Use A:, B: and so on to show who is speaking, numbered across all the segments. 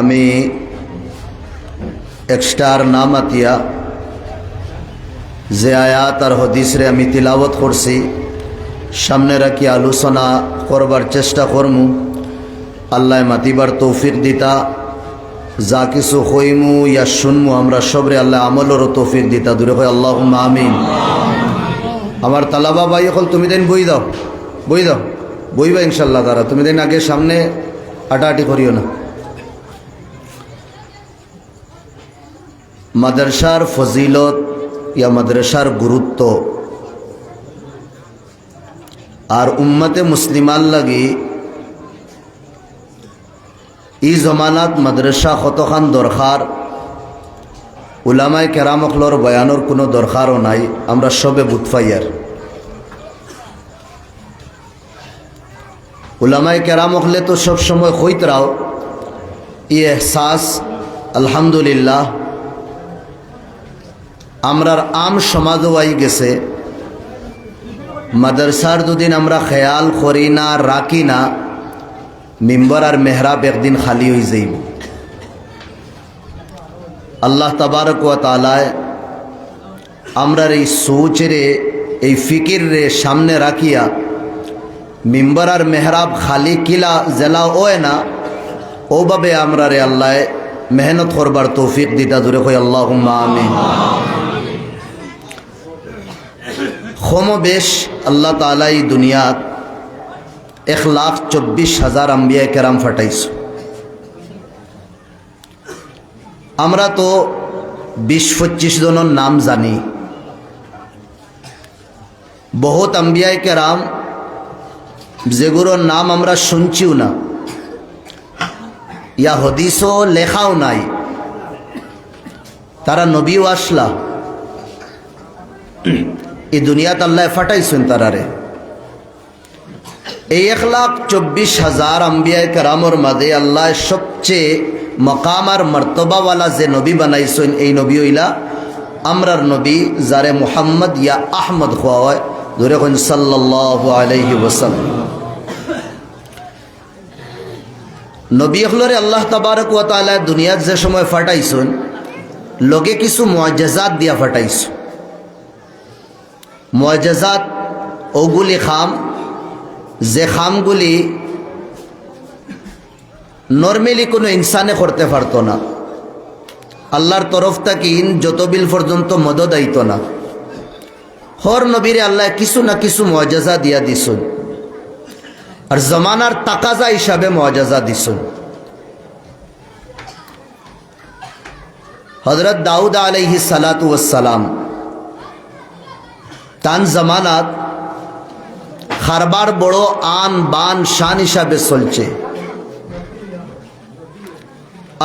A: আমি এক্সট্রার নাম আতিয়া যে আয়াত আর হদিসরে আমি তিলাওয়াত করছি সামনে রাখি আলোচনা করবার চেষ্টা করমু। আল্লাহ মাতিবার তৌফিক দিতা, যা কিছু হইমু ইয়া শুনমু আমরা সবরে আল্লাহ আমলেরও তৌফিক দিতা। দূরে হয় আল্লাহুম্মা আমিন। আমার তালাবা ভাই হল তুমি দেন বই দাও, বইবা ইনশাল্লাহ। তারা তুমি দেন আগে সামনে আটাআটি করিও না। মাদ্রাসার ফজিলত ইয়া মাদ্রাসার গুরুত্ব আর উম্মতে মুসলিমান লাগি ই জমানাত মাদ্রাসা কতখান দরকার, উলামায়ে কেরাম অখলর বয়ানোর কোনো দরকারও নাই, আমরা সবে বুতফাইয়ার। উলামায়ে কেরাম অখলে তো সব সময় কইতরাও ই এহসাস আলহামদুলিল্লাহ আমরার আম সমাজও আই গেছে। মাদ্রাসার দুদিন আমরা খেয়াল করি না, রাখি না, মিম্বর আর মেহরাব একদিন খালি হয়ে যাইব। আল্লাহ তাবারক ওয়া তাআলা আমরার এই সোচরে এই ফিকির রে সামনে রাখিয়া মিম্বর আর মেহরাব খালি কিলা জেলা ওয় না, ওভাবে আমরা রে আল্লাহ মেহনত করবার তৌফিক দিতা। দূরে কই আল্লাহুম্মা আমিন। বেশ আল্লাহ তাআলা এই দুনিয়াত 1,24,000 আম্বিয়া কেরাম ফাটাইছ। আমরা তো 20-25 জনের নাম জানি। বহুত আম্বিয়া কেরাম যেগুলোর নাম আমরা শুনছিও না, ইয়া হদিসও লেখাও নাই, তারা নবীও আসলা এই দুনিয়াত আল্লাহ ফাটাইছেন তারারে। এই 1,24,000 আম্বিয়া কেরামর মাঝে আল্লাহ সবচেয়ে মকাম আর মর্তবাওয়ালা যে নবী বানাইছেন, এই নবী হইলা আমরার নবী, যারে মুহাম্মদ ইয়া আহমদ হওয়া হয়। ধরে কোন সাল্লাল্লাহু আলাইহি ওয়াসাল্লাম। নবী হলরে আল্লাহ তাবারক ওয়া তাআলা দুনিয়াত যে সময় ফাটাইছেন, লগে কিছু মুআজিজাত দিয়া ফাটাইছেন। মুআজিজাত ওগুলি খাম যে খামগুলি নর্মালি কোনো ইনসানে করতে পারত না। আল্লাহর তরফ থেকে যতবিল পর্যন্ত মদত আইত না। হর নবীরে আল্লাহ কিছু না কিছু মুআজিজা দিয়া দিছেন, আর জমানার তাকাজা হিসাবে মুআজিজা দিছেন। হযরত দাউদ আলাইহিস সালাতু ওয়াস সালাম তান জমানাত খারবার বড় আন বান শান হিসাবে চলছে।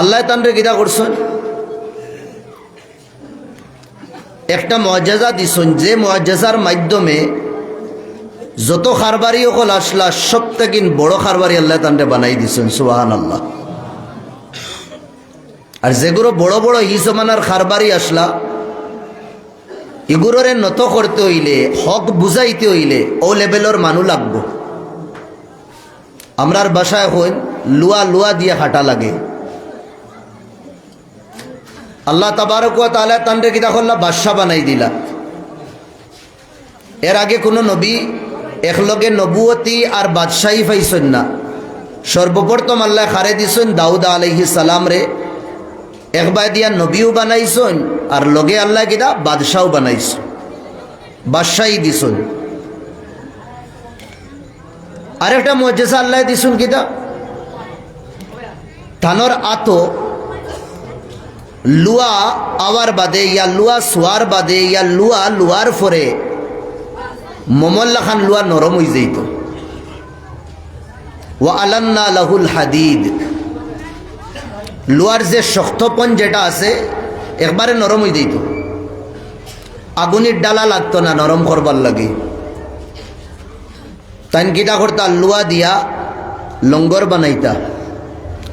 A: আল্লাহ তানরে গিদা করছেন, একটা মুআজিজা দিছেন, যে মুআজিজার মাধ্যমে যত খারবারি হল আসলা সব থেকে বড় খারবারি আল্লাহ তানরে বানাই দিছেন। সুবহানাল্লাহ। আর যেগুলো বড় বড় ই জমানার খারবারি আসলা, এগুলোরে নত করতে হইলে, হক বুঝাইতে হইলে ও লেভেলের মানুষ লাগবো। আমরার বাসায় হইন লুয়া দিয়ে হাঁটা লাগে। আল্লাহ তাবারক ওয়া তাআলা তানরে কিতা করলা, বাদশা বানাই দিলা। এর আগে কোনো নবী একলগে নবুয়তি আর বাদশাহী পাইছেন না। সর্বপ্রথম আল্লাহ খারে দিছেন দাউদ আলাইহিস সালাম রে, একবার দিয়া নবীও বানাইছেন আর লগে আল্লাহ কিতা বাদশাও বানাইছেন, বাদশাহী দিছেন। আরেকটা মুআজিজা আল্লাহ দিছেন কিতা, ধানর আতো লুয়া আওয়ার বাদে ইয়া লুয়া সোয়ার বাদে ইয়া লুয়ার ফরে মমল্লা খান লুয়া নরম হয়ে যাইত। ওয়া আলান্না লাহুল হাদিদ, লুয়ার যে শক্তপন যেটা আছে একবারে নরম হয়ে যাইত। আগুনের ডালা লাগতো না নরম করবার লাগে। তাই কিটা করতা, লুয়া দিয়া লঙ্গর বানাইতা।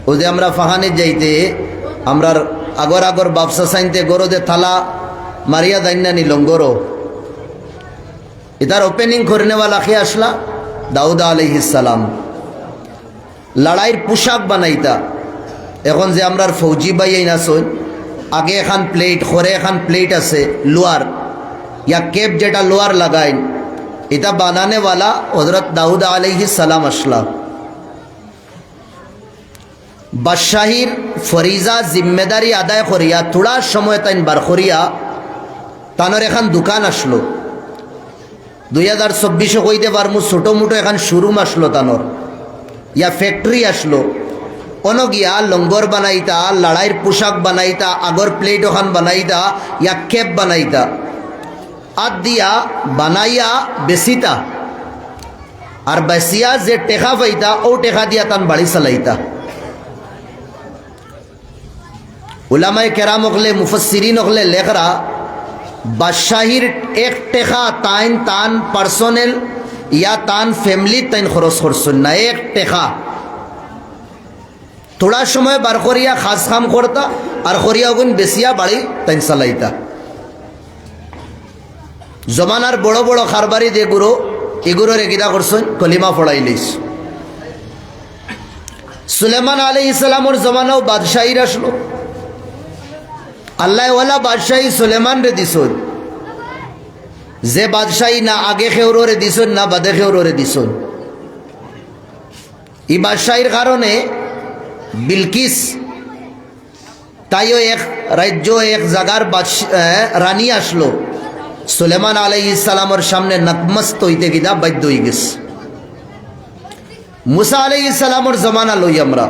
A: ও যে আমরা ফাহানে যাইতে আমরার আগর বাপসা সাইনতে গরদে থালা মারিয়া দাইনানি লঙ্গরও, এটার ওপেনিং করে নেওয়ালা খেয়ে আসলা দাউদ আলাইহিস সালাম। লড়াইয়ের পোশাক বানাইতা, এখন যে আমরার ফৌজি ভাই এই নাচন আগে এখান প্লেট খরে এখান প্লেট আছে লোয়ার ইয়া কেপ যেটা লোয়ার লাগাইন এটা বানানেওয়ালা হজরত দাউদ আলাইহিস সালাম আসলা বাদশাহীর ফরিজা জিম্মেদারি আদায় করিয়া থোড়া সময় তাইন বার করিয়া তানোর এখান দোকান আসলো 2024 কইতে পারমু ছোটো মোটো এখান শোরুম আসলো তানোর ইয়া ফ্যাক্টরি আসলো অন গিয়া লঙ্গর বানাইতা লড়াইয়ের পোশাক বানাইতা আগর প্লেট ওখান বানাইতা ইয়া কেপ বানাইতা আদ দিয়া বানাইয়া বেচিতা আর বেচিয়া যে টেকা পাইতা ও টেকা দিয়া তান বাড়ি চালাইতা উলামায়ে কেরাম হকলে মুফাসসিরিন হকলে লেখরা বাদশাহীর এক টেকা তান পার্সোনেল ইয়া তান ফ্যামিলি তাইন খরচ করছেন না এক টেকা থোড়া সময় বার করিয়া খাস খাম করতা আর করিয়া গুণ বেচিয়া বাড়ি তাইন চালাইতা জমানার বড় বড় খারবারি যেগুলো এগুলোর এগিদা করছেন কলিমা পড়াই লইস সুলেমান আলাইহিস সালামর জমানাও বাদশাহীর আসলো আল্লাহওয়ালা বাদশাহী সুলেমান রে দিছন যে বাদশাহী না আগে খেউরে দিছন না বাদে খেউরে দিছন এই বাদশাহীর কারণে বিলকিস তাইও এক রাজ্য এক জায়গার রানী আসলো সুলেমান আলাইহিস সালামের সামনে নতমস্ত হইতে গিয়া বাধ্য হয়ে গেছে মুসা আলাইহিস সালামের জমানা লই আমরা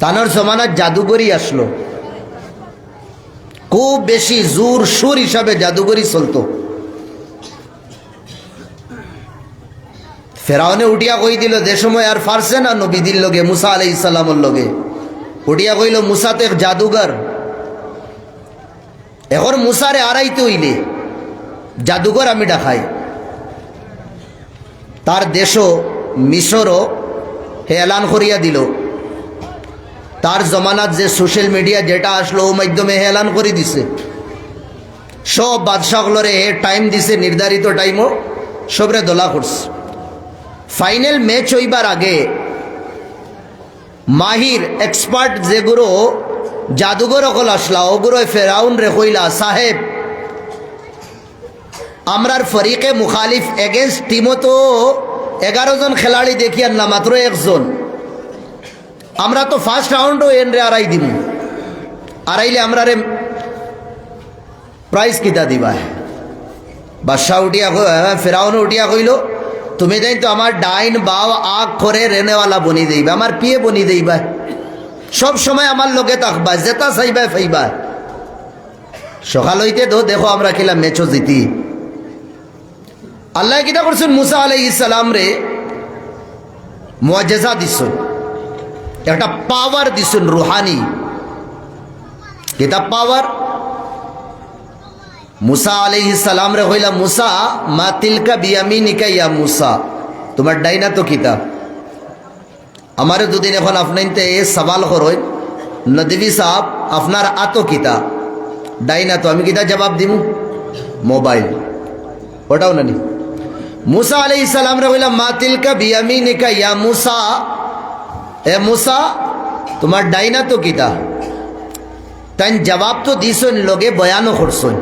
A: তানোর জমানার জাদুগরি আসলো খুব বেশি জোর সুর হিসাবে জাদুগরি চলতো ফেরাউনে উঠিয়া কই দিল যে সময় আর ফারছে না নবীদের লগে মুসা আলাইহিস সালামের লগে উঠিয়া কইল মুসা তো এক জাদুঘর এখন মুসারে আড়াইতে হইলে জাদুঘর আমি ডাকাই তার দেশও মিশরও হে এলান করিয়া দিল তার জমানাত যে সোশ্যাল মিডিয়া যেটা আসলো ও মাধ্যমে হে এলান করে দিছে সব বাদশাহগুলোরে হে টাইম দিছে নির্ধারিত টাইমও সবরে দোলা করছে ফাইনাল ম্যাচ হইবার আগে মাহির এক্সপার্ট যেগুলো জাদুঘর অকল আসলা ওগুলো ফেরাউন রে কইলা সাহেব আমরার ফরিকে মুখালিফ এগেন্স্ট টিমও তো 11 জন খেলাড়ি দেখিয়ান না মাত্র একজন আমরা তো ফার্স্ট রাউন্ডও এন রে আড়াই দিন আড়াইলে আমরা রে প্রাইজ কিতা দিবা বাদশাহ উঠিয়া ফেরাউন উঠিয়া কইল তুমি যাই তো আমার ডাইন বাও আগ করে রেনেওয়ালা বনি দেইবা আমার পিয়ে বনি দেইবা সব সময় আমার লোকে থাকবা যেটা চাইবা ফাইবা সকাল হইতে তো দেখো আমরা খেলা ম্যাচও জিতি আল্লাহ কিতা করছেন মুসা আলাইহিস সালাম রে মুআজিজা দিছেন একটা পাওয়ার দিছেন রুহানি কিতা পাওয়ার মুসা আলাইহিস সালাম রে কইলা মুসা মা তিলকা বিয়ামিনিকা ইয়া মুসা তোমার ডাইনা তো কিতা আমারে দুদিন এখন আপনাইতে এ সওয়াল করই নদী সাহেব আপনার আতো কিতা ডাইনা তো আমি কিতা জবাব দিমু মোবাইল ওটাও নানি মুসা আলাইহিস সালাম রে কইলা মা তিলকা বিয়ামিনিকা ইয়া মুসা এ মুসা তোমার ডাইনা তো কিতা তাই জবাব তো দিছন লগে বয়ানও করছন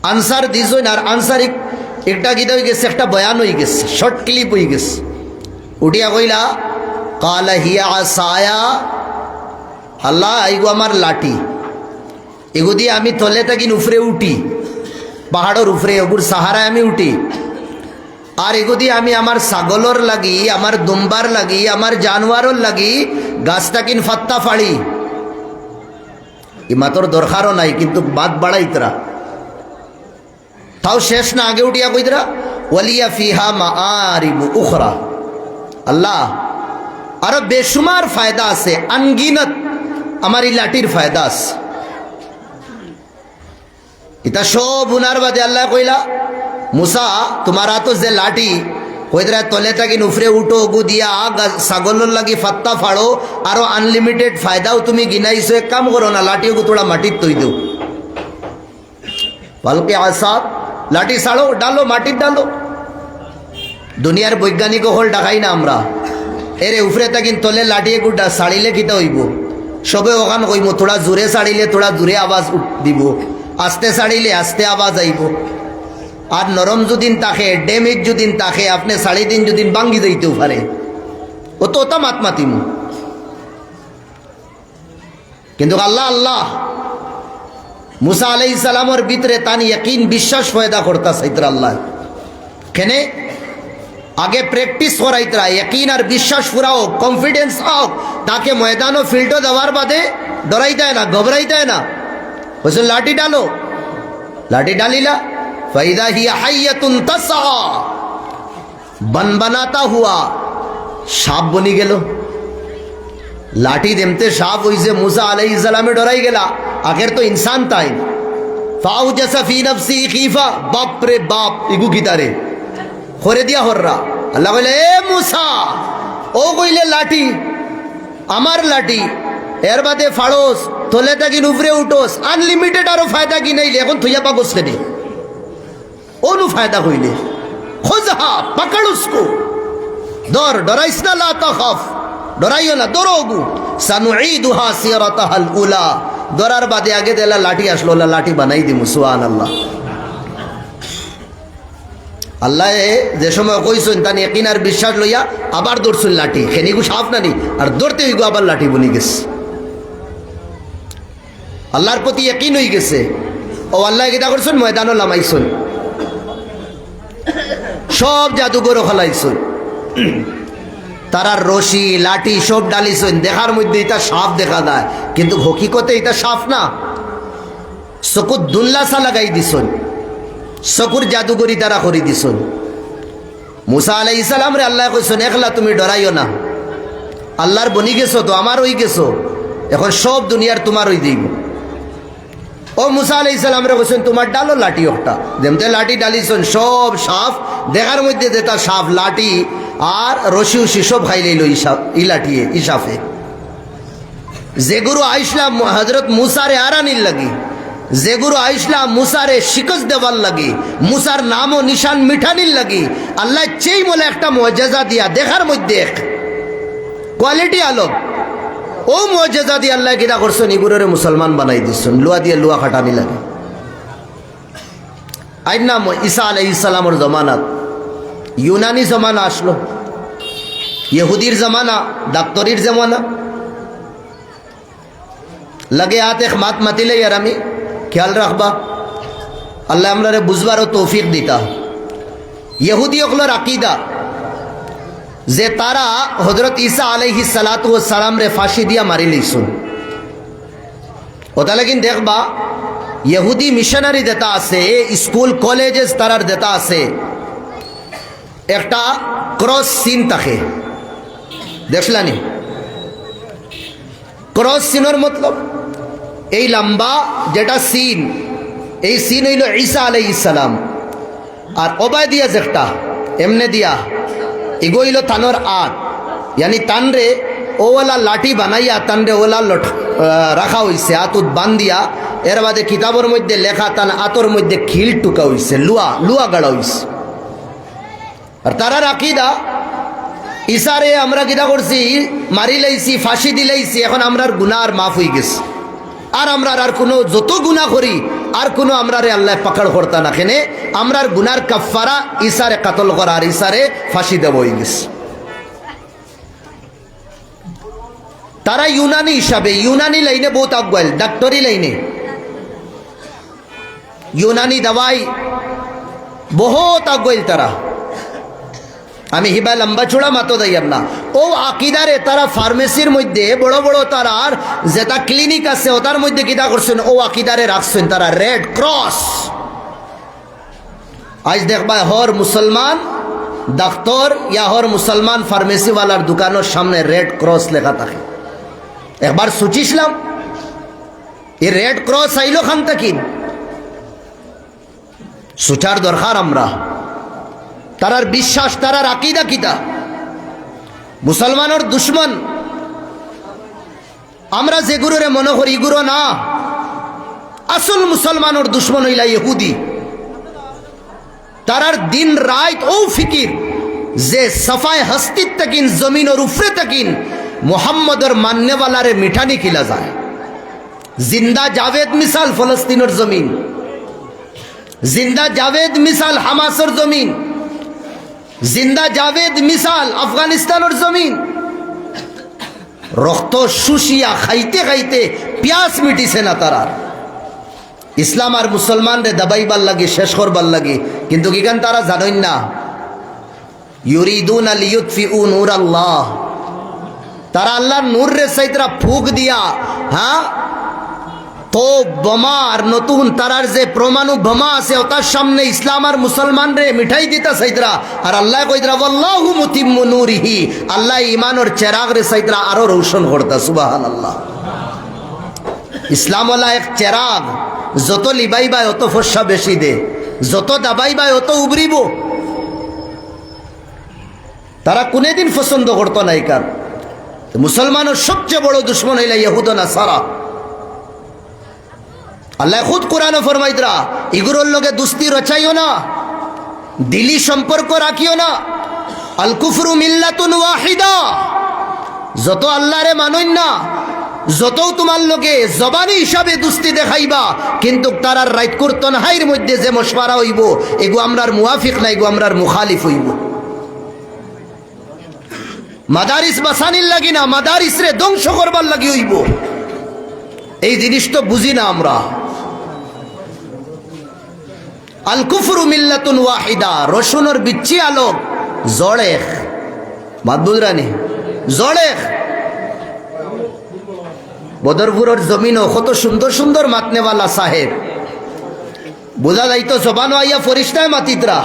A: আনসার দিছন আর আনসার একটা কিতা হয়ে গেছে একটা বয়ান হয়ে গেছে শর্ট ক্লিপ হয়ে গেছে উঠিয়া কইলা কালা হিয়া আসায়া আল্লাহ আইগো আমার লাঠি এগো দিয়ে আমি তলে থাকি উফরে উঠি পাহাড়ের উফরে ওগুর সাহারায় আমি উঠি আর এগো দিয়ে আমি আমার ছাগলর লাগি আমার দুম্বার লাগি আমার জানোয়ারর লাগি গাছটা কিন ফাত্তা ফাড়ি ইমাতর দরকারও নাই কিন্তু বাদ বাড়াইতরা তাও শেষ না আগে উঠিয়া কইতরা ওয়ালিয়া ফিহা মাআরিবু উখরা আল্লাহ আরো বেশুমার ফায়দা আছে আনগিনত আমার এই লাঠির ফায়দা আছে এটা সব উনার বাদে আল্লাহ কইলা মুসা তোমার তো যে লাঠি কইতরা তলে থাকি উফরে উঠো গু দিয়া ছাগলর লাগি ফাত্তা ফাড়ো আরো আনলিমিটেড ফায়দাও তুমি গিনাইছো এক কাম করো না লাঠি গু তোড়া মাটির তৈ দেও পালকে আসাদ লাঠি ছাড়ো ডালো মাটির ডালো দুনিয়ার বৈজ্ঞানিক হল ডাকাই না আমরা এরে উফরে তাকিন তলে লাঠিয়ে গুড্ডা ছাড়িলে কিতা হইব সবে ওখান কইব তোরা জোরে ছাড়িলে তোরা জোরে আওয়াজ দিব, আস্তে ছাড়িলে আস্তে আওয়াজ আইব। আর নরম যদিন তাকে ড্যামেজ যদিন তাকে আপনি সাড়ে দিন যদিন ভাঙ্গি যাইতেও পারে, ও তো ওটা মাত মাতিম। কিন্তু আল্লাহ আল্লাহ মুসা আলাইহিস সালামের ভিতরে তানি ইয়াকিন বিশ্বাস পয়দা করতা সাইতরা আল্লাহ কেনে আগে প্র্যাকটিস করাইতরা ইয়াকিন আর বিশ্বাস পুরা হোক, কনফিডেন্স হোক, তাকে ময়দান ও ফিল্ডও দেওয়ার বাদে ডরাই দেয় না, ঘবরাই দেয় না। বলছে লাঠি ডালো, লাঠি ডালিলা ফাইদা হিয়া হাইয়াতুন তাসআ, বনবনাতা হুয়া, সাপ বনি গেল। লাঠি দেমতে সাপ হইছে, মুসা আলাইহিস সালামে ডরাই গেলা, আগের তো ইনসান তাই। ফাউজাসা ফি নফসি খিফা, বাপ রে বাপ ইগু গিতারে করে দিয়া হররা। আল্লাহ কইলে এ মুসা, ও কইলে লাঠি আমার লাঠি, এর বাদে ফাড়োস তোলে তাকিন উপরে উঠোস, আনলিমিটেড আরো ফায়দা কি নাইলে এখন থইয়া পাগস কেনে অনু ফায়দা হইলে খোঁজহা পকড় উসকো, দর ডরাইস না, লা তাখাফ ডরাইও না, দরোগু সানুঈদুহা সিরাতাহাল উলা, দরার বাদে আগে দেলা লাঠি আসলো, লাঠি বানাই দিমু। সুবহানাল্লাহ। আল্লাহ যে সময় কইছেন তানি ইয়াকিন আর বিশ্বাস লইয়া আবার দৌড়ছেন লাঠি, খেনিগু সাফ নানি আর দৌড়তে হইগো আবার লাঠি বনি গেছে। আল্লাহর প্রতি ইয়াকিন হয়ে গেছে। ও আল্লাহ কিতা করছেন, ময়দানও লামাইছেন, সব জাদুঘর খলাইছেন, তারার রশি লাঠি সব ডালিছেন। দেখার মধ্যে এটা সাপ দেখা যায়, কিন্তু হকিকতে এটা সাপ না। চকুর দুল্লাসা লাগাই দিছেন, চকুর জাদুগরি তারা করে দিছেন। মুসা আলাইহিস সালাম রে আল্লাহ কইছেন একলা তুমি ডরাইও না, আল্লাহর বনি গেছো তো আমার হই গেছো, এখন সব দুনিয়ার তোমার হই দিব। ও মুসা আলাইহিস সালাম রে কইছেন তোমার ডালো লাঠি একটা, যেমতে লাঠি ডালিছেন সব সাপ দেখার মধ্যে যেটা সাপ, লাঠি আর রশি উশি সব খাইলে ই লাঠি ইসাফে। যে গুরু আইসলাম হজরত মুসারে আরানির লাগি, যে গুরু আইসলাম মুসারে শিকস দেওয়ার লাগি, মুসার নাম ও নিশান মিঠানির লাগি, আল্লাহ চেই বলে একটা মুআজিজা দিয়া দেখার মধ্যে কোয়ালিটি আলো, ও মুআজিজা দিয়ে আল্লাহ কিনা করছেন ইগুরে মুসলমান বানাই দিচ্ছেন, লুয়া দিয়ে লুয়া খাটানি লাগে। আইন নাম ঈসা আলাইহিস সালামের জমানাত ইউনানি জমানা আসলো, ইহুদির জমানা, ডাক্তারির জমানা লাগে। হাতে মাত মাতিলে আর আমি খেয়াল রাখবা, আল্লাহ আমরা বুঝবারও তৌফিক দিতা। ইহুদি ওগুলোর আকিদা যে তারা হজরত ঈসা আলাইহিস সালাতু ওয়াস সালাম রে ফাঁসি দিয়া মারি লইছুন। ওটা লাগিন দেখবা ইহুদি মিশনারি দেতা আছে, স্কুল কলেজেস তারার দেতা আছে, একটা ক্রস সিন থাকে, দেখলানি? ক্রস সিনের মতলব এই লম্বা যেটা সিন, এই সিন হইল ঈসা আলাইহিস সালাম, আর ওবায়দিয়া যেটা এমনে দিয়া এগো হইল তানোর আট, ইয়ানি তানরে ওলা লাঠি বানাইয়া তানরে ওলা রাখা হইছে, আতুত বান্দিয়া, এর বাদে কিতাবের মধ্যে লেখা তান আতর মধ্যে খিল টুকা হইছে, লুয়া গাড়া হইছে। আর তারার আকিদা ঈসারে আমরা কিতা করছি, মারি লাইছি, ফাঁসি দিলাইছি, এখন আমরার গুনাহ আর মাফ হয়ে গেছে, আর আমরা আর কোনো যত গুনাহ করি আর কোনো আমরা রে আল্লাহ পাকড় করতা না, কেনে আমরার গুনার কাফারা ঈসারে কাতল করা আর ঈসারে ফাঁসি দেব হয়ে গেছে। তারা ইউনানি হিসাবে ইউনানি লাইনে বহুত আগুয়াল, ডাক্তারি লাইনে ইউনানি দাওয়াই বহুত আগুয়াল তারা। আমি হিবা লম্বা চূড়া মাতো দাইয়াম না, ও আকিদারে তারা ফার্মেসির মধ্যে বড় বড় তারার যেটা ক্লিনিক আছে ওটার মধ্যে কিতা করছেন, ও আকিদারে রাখছেন তারা রেড ক্রস। আজ দেখবা হর মুসলমান ডাক্তার ইয়া হর মুসলমান ফার্মেসিওয়ালার দোকানের সামনে রেড ক্রস লেখা থাকে। একবার সুচিছিলাম এই রেড ক্রস আইলো খান তাকিন সুচার দরকার। আমরা তারার বিশ্বাস, তারার আকিদা কিতা, মুসলমানের দুশ্মন আমরা যে গুরুরে মনে করি গুরু না, আসল মুসলমানের দুশ্মন হইলা ইহুদি। তারার দিন রাত ও ফিকির যে সফায় হস্তিত তকিন জমিনের উপরে তকিন মোহাম্মদর মান্যওয়ালারে মিঠানি খিলা যায়। জিন্দা জাভেদ মিসাল ফলস্তিনের জমিন, জিন্দা জাভেদ মিসাল হামাসের জমিন, জিন্দা জাভেদ মিসাল আফগানিস্তানের জমিন। রক্ত শুষিয়া খাইতে খাইতে পিয়াস মিটিছে না তারা। ইসলাম আর মুসলমান রে দাবাইবার লাগে, শেষ করবার লাগে, কিন্তু কি গান তারা জানেন না। ইউরিদুনা লিইউতফিউ নূর আল্লাহ, তারা আল্লাহর নূর রে সাইতরা ফুক দিয়া, হ্যাঁ তো বোমা আর নতুন তারার যে পরমাণু বোমা আছে ওটার সামনে ইসলাম আর মুসলমান রে মিঠাই দিতা সাইতরা। আর আল্লাহ কইতরা ওয়াল্লাহু মুতিম্মু নূরিহি, আল্লাহ ঈমানের চেরাগ রে সাইতরা আরো রোশন করতা। সুবহানাল্লাহ। ইসলাম ওয়ালা এক চেরাগ, যত লিবাইবা অত ফর্সা বেশি দে, যত দাবাইবা অত উবরিব। তারা কোনদিন পছন্দ করতো না। কার মুসলমানের সবচেয়ে বড় দুশ্মন হইলা ইহুদ নাসারা। আল্লাহ খুদ কোরআনে ফরমাইতরা ইগুলোর লগে দুস্তি রচাইও না, দিলি সম্পর্ক রাখিও না। আল কুফরু মিল্লাতুন ওয়াহিদা, যত আল্লাহরে মানইন না, যত তোমার লগে জবানি হিসাবে দুস্তি দেখাইবা, কিন্তু তারার রাইত করতন হাইর মধ্যে যে মশওয়ারা হইব এগু আমরার মুওয়াফিক না, এগু আমরার মুখালিফ হইব। মাদারিস বাসানির লাগি না, মাদারিস রে ধ্বংস করবার লাগি হইব। এই জিনিস তো বুঝি না আমরা। আল কুফরু মিল্লাতুন ওয়াহিদা, রসুনের বিচ্ছি আলোক জড়েখ মাদবুদরানি জড়েখ। বদরপুরের জমিনও কত সুন্দর সুন্দর মাতনেওয়ালা সাহেব, বোঝা যাইতো জবানো আইয়া ফরিস্তায় মাতিতরা,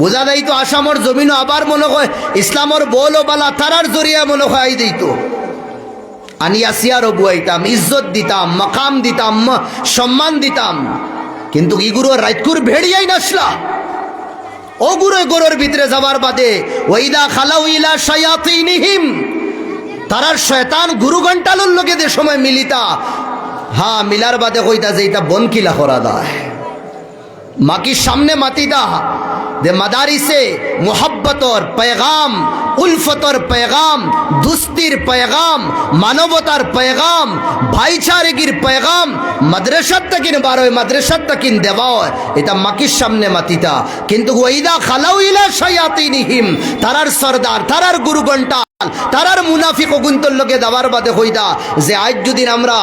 A: বোঝা যাইতো আসামর জমিনও আবার মনে হয় ইসলামর বল ও বালা তারার জরিয়া মনে হয় আই দিত। আনিয়া সিয়ারও বুয়াইতাম, ইজ্জত দিতাম, মাকাম দিতাম, সম্মান দিতাম, কিন্তু ইগুরো রাইতকুর ভেড়িয়াই নাসলা। ও গুরো গোরোর ভিতরে যাবার বাদে ওইদা খালাউ ইলা শায়াতিনিহিম, তারার শয়তান গুরু ঘন্টালোর লোকে যে সময় মিলিতা, হ্যাঁ মিলার বাদে কইতা যে এটা বনকিলা করা দেয়। মাকির সামনে মাতিদা দে মাদারিসে মোহাব্বতর পেগাম, উলফতর পেগাম, দুস্তির পেগাম, মানবতার পেগাম, ভাইচারেগির পেগাম মাদ্রাসাত তাকিন বারোয়, মাদ্রাসাত তাকিন দেওয়া, এটা মাকির সামনে মাতিতা। কিন্তু ওইদা খালাউ ইলা শায়াতিনিহিম, তারার সরদার, তারার গুরু ঘন্টা, তারার মুনাফিক অগুন্তর লোকে দাবার বাদে হইদা যে আজ যদিন আমরা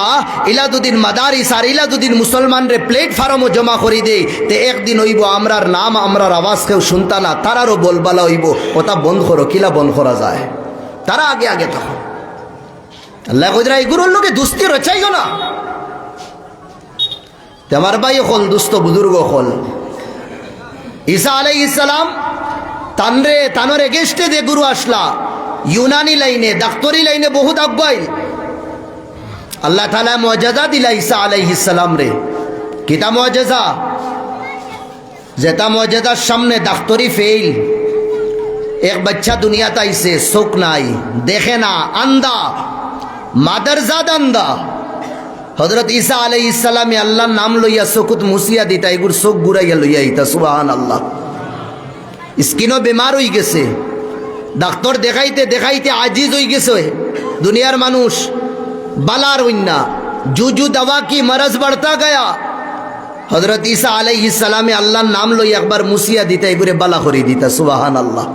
A: ইলাদুদ্দিন মাদারিস আর ইলাদুদ্দিন মুসলমানরে প্লেটফর্মও জমা করি দেই, তে একদিন হইব আমরার নাম আমরার আওয়াজ কেউ শুনতা না, তারারও বলবালা হইব ওটা বন্ধ করো। কিলা বন্ধ করা যায়? তারা আগে আগে তখন আল্লাহ কইরা এগুলোর লোকে দুস্তি রচাইও না। আমার ভাই হল দুস্থ বুজুর্গ হল ঈসা আলাইহিস সালাম তানরে তানোর এগেস্টে যে গুরু আসলা, ইউনানি লাইনে ডাক্তারি লাইনে বহুত আগাই। আল্লাহ তাআলা মুআজিজা দিলা ঈসা আলাইহিস সালাম রে। কিতা মুআজিজা? যেটা মুআজিজার সামনে ডাক্তারি ফেল। এক বাচ্চা দুনিয়াতে আইছে, চোখ নাই, দেখে না, আন্দা, মাদারজাদ আন্দা। হযরত ঈসা আলাইহিস সালামে আল্লাহর নাম লইয়া চকুত মুসিয়া দিতা, এগুর চোখ ঘুরাইয়া লইয়া ইতা। সুবহানাল্লাহ। স্কিনও বেমার হয়ে গেছে, ডাক্তার দেখাইতে দেখাইতে আজিজ হয়ে গেছে দুনিয়ার মানুষ। বালার হইনা জুজু দवा की मरज बढ़ता गया। हजरत ईसा अलैहिस सलाम আল্লাহর নাম লই একবার মুসিয়া দিতা, এগুরে বালা করে দিতা। সুবহানাল্লাহ।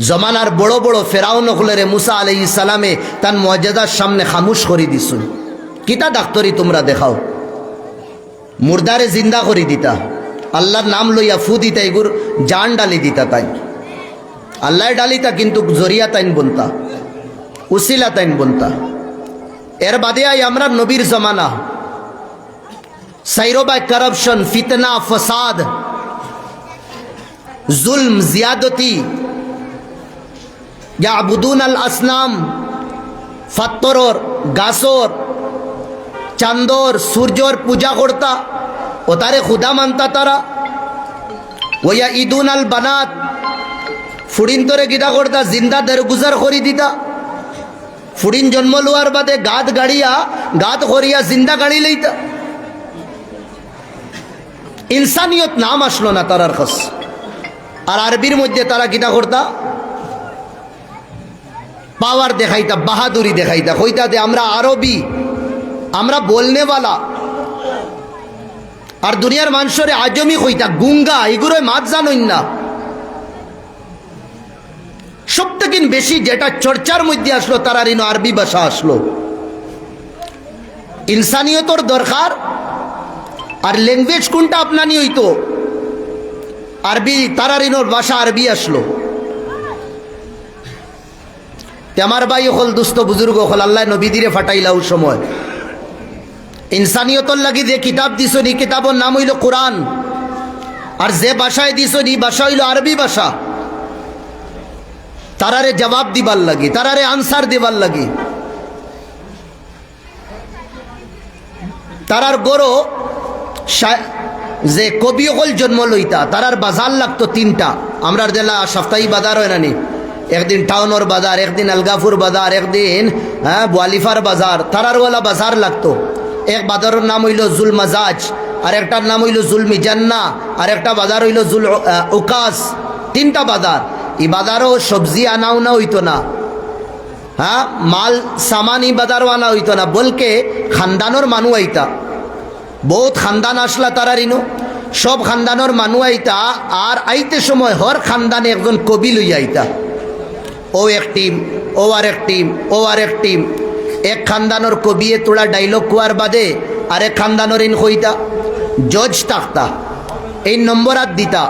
A: জমানার বড় বড় ফেরাউন হলরে মুসা আলাইহিস সালামে তার মুআজিজার সামনে খামোশ করে দিছুন। কিতা ডাক্তারি তোমরা দেখাও? মুর্দারে জিন্দা করে দিতা, আল্লাহর নাম লইয়া ফু দিতা, এগুর জান ডালি দিতা। তাই আল্লাহ ডালিতা, কিন্তু জরিয়া তাইন বনতা, উসিলা তাইন বনতা। এর বাদে আই আমরা নবীর জমানা, সাইরোবাই করপশন, ফিতনা, ফসাদ, জুলম, জিয়াদতি, ইয়াবুদুন আল আসনাম, ফাত্তরর, গাছর, চান্দর, সূর্যর পূজা করতা, ও তারে খুদা মানতা তারা। ওয়া ঈদুন আল বানাত, ফুড়িন তোরে গিদা করতা, জিন্দা দরগুজার করি দিতা। ফুড়িন জন্ম লওয়ার বাদে গাত গাড়িয়া, গাত করিয়া জিন্দা গাড়ি লইতা। ইনসানিয়ত নাম আসলো না তারার কাছ। আর আরবির মধ্যে তারা কিতা করতা, পাওয়ার দেখাইতা, বাহাদুরি দেখাইতা, কইতা যে আমরা আরবি, আমরা বলনেওয়ালা। আর দুনিয়ার মানুষরে আজমি কইতা, গুঙ্গা, এগুলো মাত জানইন না। সব থেকে বেশি যেটা চর্চার মধ্যে আসলো তারার ইনো আরবি ভাষা আসলো। ইনসানিয়তর দরকার, আর ল্যাঙ্গুয়েজ কোনটা আপনানি হইতো, আরবি, তারার ইনোর ভাষা আরবি আসলো। আমার ভাই হল, দুস্থ বুজুর্গ হল, আল্লাহ নবীদিরে ফাটাইলাও সময় ইনসানিয়তর লাগি যে কিতাব দিছো নি, কিতাবের নাম হইল কোরআন। আর যে ভাষায় দিছো নি ভাষা হইল আরবি ভাষা। তারারে জবাব দিবার লাগি, তারারে আনসার দিবার লাগি। তারার গরো যে কবি হল জন্ম লইতা, তারার বাজার লাগতো তিনটা। আমরা জেলা সাপ্তাহিক বাজার হয় নানি, একদিন টাউনের বাজার, একদিন আলগাফুর বাজার, একদিন বোয়ালিফার বাজার। তারারওয়ালা বাজার লাগতো। এক বাজারের নাম হইল জুল মাজাজ, আর একটার নাম হইল জুল মিজান্না, আর একটা বাজার হইল জুল উকাস। তিনটা বাজার। এই বাজারও সবজি আনাও না হইতো না, মাল সামানি বাজারও আনা হইতো না, বলকে খানদানোর মানুষ আইতা। বহুত খানদান আসলা তারার ইনো, সব খানদানোর মানুষ আইতা। আর আইতে সময় হর খানদানে একজন কবি লইয়া আইতা। ও এক টিম, ও আর এক টিম, ও আর এক টিম। এক খানদানোর কবিয়ে তোলা ডাইলগ কুয়ার বাদে আরেক খানদানোর ইন কইতা, জজ থাকতা, এই নম্বরাত দিতা।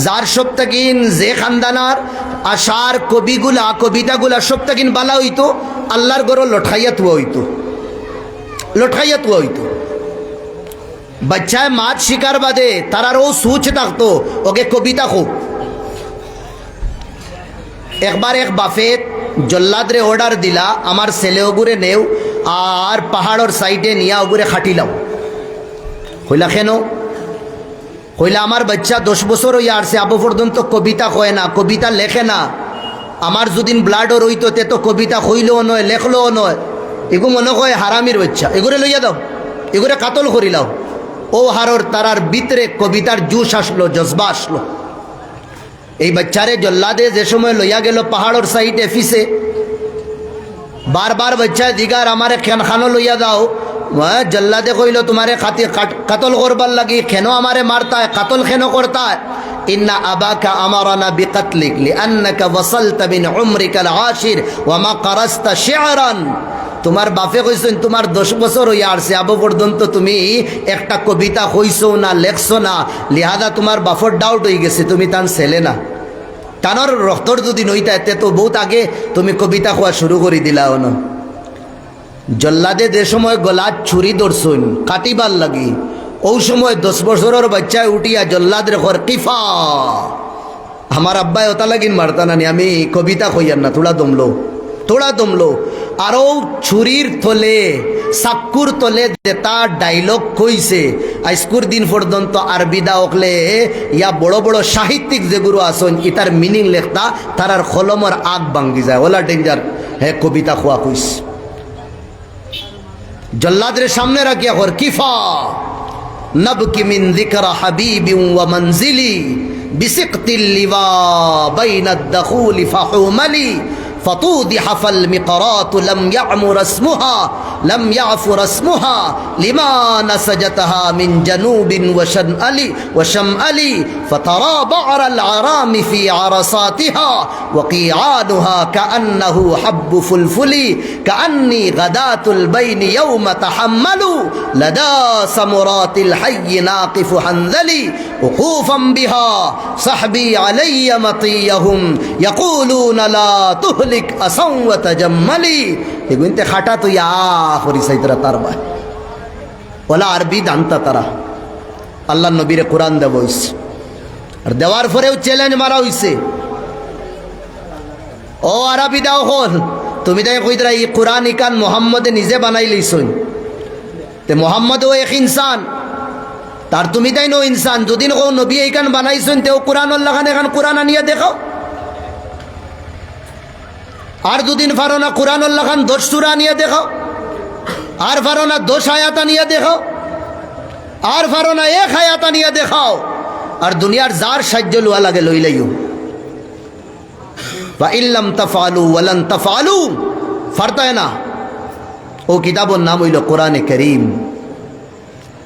A: যার সপ্তাহিন যে খানদানার আশার কবিগুলা, কবিতাগুলা সপ্তাহিন বালা হইতো, আল্লাহর গরো লঠাইয়া তুয়া হইতো, লঠাইয়া তুয়া হইতো। বাচ্চায় মাছ শিকার বাদে তারারও সুচ থাকতো, ওকে কবিতা খুব। একবার এক বাফেত জল্লাদরে অর্ডার দিলা, আমার ছেলে ওগুরে নেও আর পাহাড়ের সাইডে নিয়া ওগুরে খাটিলাও। কইলা কেন? কইলা আমার বাচ্চা 10 বছর হইয়া আসছে, আবু পর্যন্ত কবিতা কয় না, কবিতা লেখে না। আমার যদিন ব্লাডও রইতো তে তো কবিতা কইলেও নয়, লেখলেও নয়। এগু মনে হয় হারামির বাচ্চা, এগুরে লইয়া দাও, এগুরে কাতল করিলাও। ও হারর তারার ভিতরে কবিতার জুস আসলো, জজবা আসলো। এই বাচ্চারে জল্লাদে যে সময় লইয়া গেল পাহাড়ের সাইডে ফিসে, বারবার বাচ্চায় দিগার আমারে খানো লইয়া দাও। জল্লাদে কইল তোমারে কাতল করবার লাগি, কেন আমারে মারতায়, কাতল কেন করতায়? ইন্না আবাকা আমারানা বিকাতলিক লিআন্নাকা ওয়াসালতা মিন উমরিকাল আশির ওয়া মা কারাসতা শি'রান। তোমার বাপে কইছেন তোমার 10 বছর হইয়া আসছে, আবু পর্যন্ত তুমি একটা কবিতা কইছো না, লেখছো না, লিহাদা তোমার বাপর ডাউট হয়ে গেছে, তুমি তান ছেলে না। টানোর রক্তর যদি নইতা এতে তো বহুত আগে তুমি কবিতা খোয়া শুরু করে দিলাও না। জল্লাদে যে সময় গলাত ছুরি ধরছুন কাটিবার লাগি, ওই সময় 10 বছরের বাচ্চায় উঠিয়া জল্লাদের ঘর কিফা, আমার আব্বাই ওতা লাগিন মারতা নানি, আমি কবিতা কইয়ার না, তোড়া দমলো, তোড়া দমলো। আরও ছুরির তলে, সাক্কুর তলে যেটা ডাইলগ কইছে, আজকুর দিন পর্যন্ত আরবিদা ওকলে ইয়া বড় বড় সাহিত্যিক যেগুলো আসন, ইতার মিনিং লেখতা তারার কলমর আগ ভাঙ্গি যায়। ওলা ডেঞ্জার হে কবিতা খোয়া কইস। জল্লাদের সামনে রাখিয়া কর কিফা নবকি মিন যিকরা হাবিবি ওয়া মনজিলি বিসিকতিল লিওয়া বাইনাদ দাখুলি ফাহুমালি فطودح فالمقرات لم يعمر اسمها لم يعفر اسمها لما نسجتها من جنوب وشمال فترى بعر العرام في عرصاتها وقيعانها كأنه حب فلفل كأني غداة البين يوم تحملوا لدى سمرات الحي ناقف حنذلي وقوفا بها صحبي علي مطيهم يقولون لا تهلك আসামলি। এগুনতে খাটা তো ইয়া তার ভাই ওলা আরবি জানতা তারা। আল্লাহ নবীরে কোরআন দেব হইছে, আর দেওয়ার পরেও চ্যালেঞ্জ মারা হইছে, ও আরবি দাও হল তুমি তাই কইতরা এই কোরআন ইকান মোহাম্মদে নিজে বানাই লইছুন, তে মোহাম্মদও এক ইনসান, তার তুমি তাই নো ইনসান। যদি কো নবী এইখান বানাইছুন, তেও কোরআন লাগান এখান কোরআন আনিয়া দেখাও। আর দুদিন পারো না কোরআন লাগান 10 সূরা নিয়ে দেখাও, আর পারো না 10 আয়াত নিয়ে দেখাও। আর পারো না এক হায়াত আনিয়া দেখাও, আর দুনিয়ার যার সাহায্য লওয়া লাগে লইলাইও। বা ইল্লাম তাফআলু ওয়ালান তাফআলু, ফারতায় না। ও কিতাবের নাম হইল কোরআনে কারীম।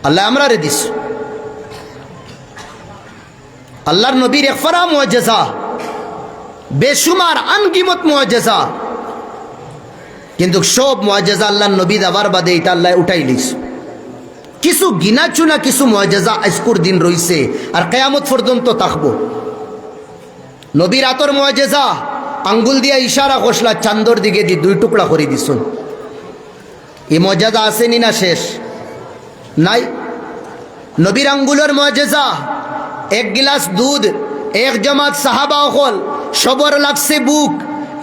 A: আল্লাহ আমরা রে দিস। আল্লাহর নবীর একফারা মুআজিজা, বেশুমার আনগিমত মুআজিজা, কিন্তু সব মুআজিজা আল্লাহর নবী দাবার বাদে এটা আল্লাহ উঠাই লিস। কিছু গিনা চুনা কিছু মুআজিজা আজকুর দিন রইছে আর কিয়ামত পর্যন্ত থাকবো। নবীর আতর মুআজিজা, আঙ্গুল দিয়া ইশারা করছলা চান্দর দিকে দি দুই টুকরা করে দিছুন। এই মুআজিজা আসেনি না শেষ নাই? নবীর আঙ্গুলের মুআজিজা, এক গিলাস দুধ, এক জামাত সাহাবা হল সবর লাগছে বুক,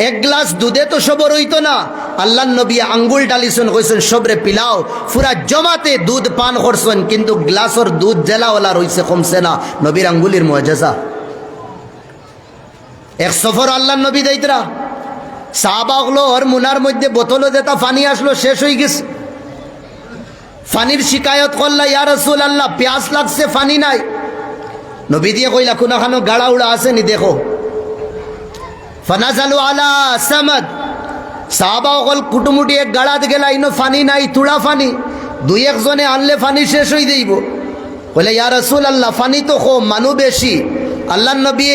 A: এক গ্লাস দুধে তো সবর হইতো না। আল্লাহ নবী আঙ্গুল ডালিছেন, কইছেন সবরে পিলাও। পুরা জমাতে দুধ পান করছেন, কিন্তু গ্লাসর দুধ জেলাওয়ালা রইছে, কমছে না। নবীর আঙ্গুলির মুআজিজা। এক সফর আল্লাহ নবী দাইতরা সাহাবা হলো ওর মুনার মধ্যে বোতলও দেতা পানি আসলো, শেষ হয়ে গেছে। পানির শিকায়ত করলা, ইয়া রাসূলুল্লাহ প্যাস লাগছে, পানি নাই। নবী দিয়ে কইলা কোনখানো গাড়া উড়া আছে নি দেখো। ফানাজালু আলা সামাদ, সাহাবা হল কুটুমুটি এক গাড়াত গেলা, ইনো পানি নাই, তুড়া পানি। দুই একজনে আনলে পানি শেষ হয়ে যাইব। বলে ইয়া রাসূলুল্লাহ পানি তো কম, মানু বেশি। আল্লাহ নবী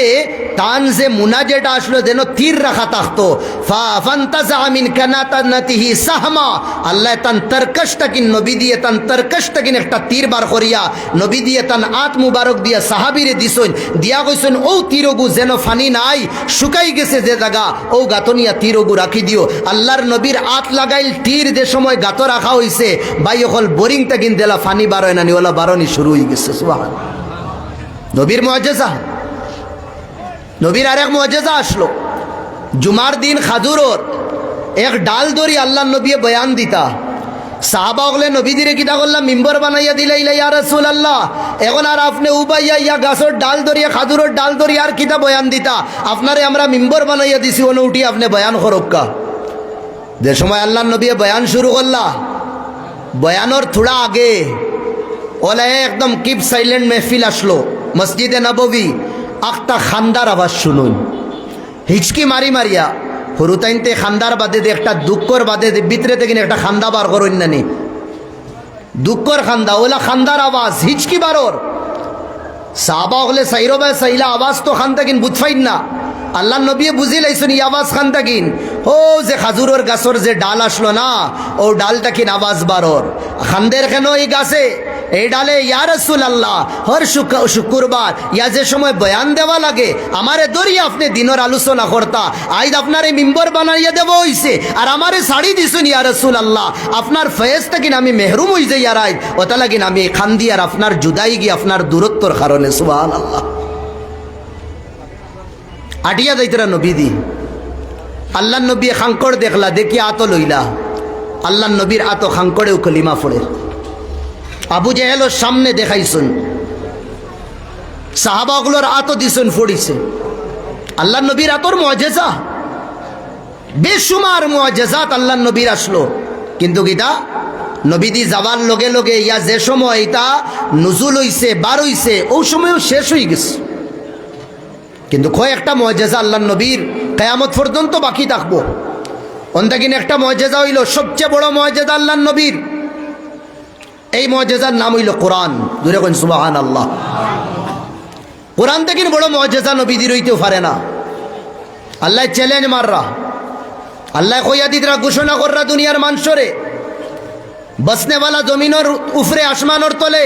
A: টান যে মুনা যেটা আসলো যেন তীর রাখা থাকতো। সাহমা, আল্লাহ তান তরকশটাকিন নবী দিয়ে তান তরকশটাকিন একটা তীর বার করিয়া নবী দিয়ে তান আত মুবারক দিয়া সাহাবিরে দিছইন, দিয়া কইছেন ও তীরগু যেন ফানি নাই, শুকাই গেছে যে জায়গা, ও গাতনিয়া তীরগু রাখি দিও। আল্লাহর নবীর আত লাগাইল তীর যে সময় গাত রাখা হইছে, বাই অকল বোরিং তাকিন দেলা ফানি বারোয় না নিওলা বারণি শুরু হয়ে গেছে। সুবহানাল্লাহ, নবীর মুআজিজা। নবীর আরেক মুআজিজা আসলো, জুমার দিন খাজুরর এক ডাল ধরি আল্লাহ নবী বয়ান দিতা। সাহাবা হলে নবী দিরে কিতা করলাম, মিম্বর বানাইয়া দিলাইলা ইয়া রাসূলুল্লাহ, এখন আর আপনি উবাইয়া ইয়া গাছর ডাল ধরিয়া খাজুরর ডাল ধরি আর কিতা বয়ান দিতা, আপনারে আমরা মিম্বর বানাইয়া দিছি, ওনে উঠি আপনি বয়ান করক্কা। যে সময় আল্লাহ নবী বয়ান শুরু করলা, বয়ানোর থোড়া আগে ওলা একদম কিপ সাইলেন্ট মেহফিল আসলো মসজিদে নববী। একটা খান্দার আওয়াজ শুনুন, হিচকি মারি মারিয়া হরুতাইনতে খান্দার বাদে একটা দুঃখর বাদে ভিতরে থেকে একটা খান্দা বার করুন নানি, দুঃখর খান্দা, ওলা খান্দার আওয়াজ, হিচকি বারোর। সাহাবা হলে সাইরবা সাইলা আওয়াজ তো খান থাকিন বুঝফাইন না। আল্লাহ নবী বুঝি লাইছেন ই আওয়াজ খান থাকিন, ও যে খাজুরের গাছর যে ডাল আসলো না, ও ডালটা কিন আওয়াজ বারোর। খান্দের কেন এই গাছে এই ডালে, ইয়া রাসূলুল্লাহ হর শুক্রবার ইয়া যে সময় বয়ান দেওয়া লাগে, আমারে দরিয়া আপনি দিনের আলোচনা করতা, আইদ আপনারে মিম্বর বানাইয়া দেব হইছে, আর আমারে শাড়ি দিছুন ইয়া রাসূলুল্লাহ, আপনার ফয়েজ থাকিন আমি মেহরুম হই যাই, আর আইদ ওটা লাগিন আমি খান্দি আর আপনার জুদাই গিয়ে আপনার দূরত্বর কারণে। সুবহানাল্লাহ, আটিয়া যাইতরা নবী দি। আল্লাহ নবী খাঙ্কড় দেখলা, দেখি আতো লইলা। আল্লাহ নবীর আতো খাঙ্কড়েও কলিমা পড়ে। আবু জেহেলের সামনে দেখাইছেন, সাহাবাগুলোর আতো দিছেন ফড়িছে। আল্লাহ নবীর আতর মুআজিজা, বেশুমার মুআজিজাত আল্লাহ নবীর আসলো। কিন্তু গীতা নবী দি যাওয়ার লগে লগে ইয়া যে সময় এটা নুজুল হইছে, বার হইছে, ওই সময়ও শেষ হয়ে গেছে। কিন্তু কয়েকটা মুআজিজা আল্লাহ নবীর কিয়ামত পর্যন্ত বাকি থাকবো। অন্তাকিন একটা মুআজিজা হইল সবচেয়ে বড় মুআজিজা আল্লাহ নবীর, এই মুআজিজার নাম হইল কোরআন। জোরে কোন সুবহানাল্লাহ। কোরআন থেকে বড় মুআজিজা নবীদের হইতেও পারে না। আল্লাহ চ্যালেঞ্জ মাররা, আল্লাহ কইয়া দিদরা ঘোষণা কররা দুনিয়ার মানুষরে, বসনেওয়ালা জমিনের উপরে আসমানোর তলে,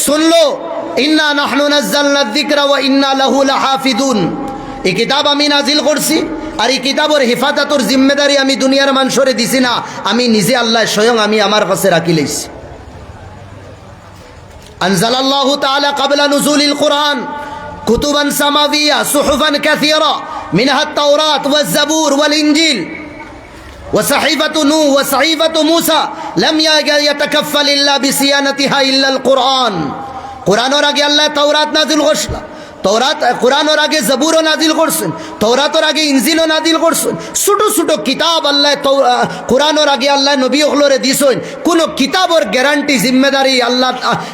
A: শুনলো ইন্না নাহনু নাযালনা যিকরা ওয়া ইন্না লাহু লাহাফিজুন। এই কিতাব আমি নাজিল করছি, আর এই কিতাবের হেফাজতের জিম্মেদারি আমি দুনিয়ার মানুষরে দিছি না, আমি নিজে আল্লাহ স্বয়ং আমি আমার কাছে রাখি লইছি। আনজালাল্লাহু তাআলা ক্বাবলা নুজুলিল কুরআন কুতুবান সামাবিয়া সুহুফান কাসীরা মিনহা আত-তাওরাত ওয়াজ-জাবুর ওয়াল-ইনজিল وصحيفة نوح وصحيفة موسى لم يتكفل إلا بصيانتها إلا القرآن। قرآن আগে আল্লাহ তাওরাত নাযিল করলেন, তৌরাত কোরআনের আগে জবুরও নাজিল করছেন, তৌরাতের আগে ইনজিলও নাজিল করছেন। ছোট ছোট কিতাব আল্লাহ কোরআনের আগে আল্লাহ নবী ওগুলোরে দিছেন। কোন কিতাবর গ্যারান্টি জিম্মেদারি আল্লাহ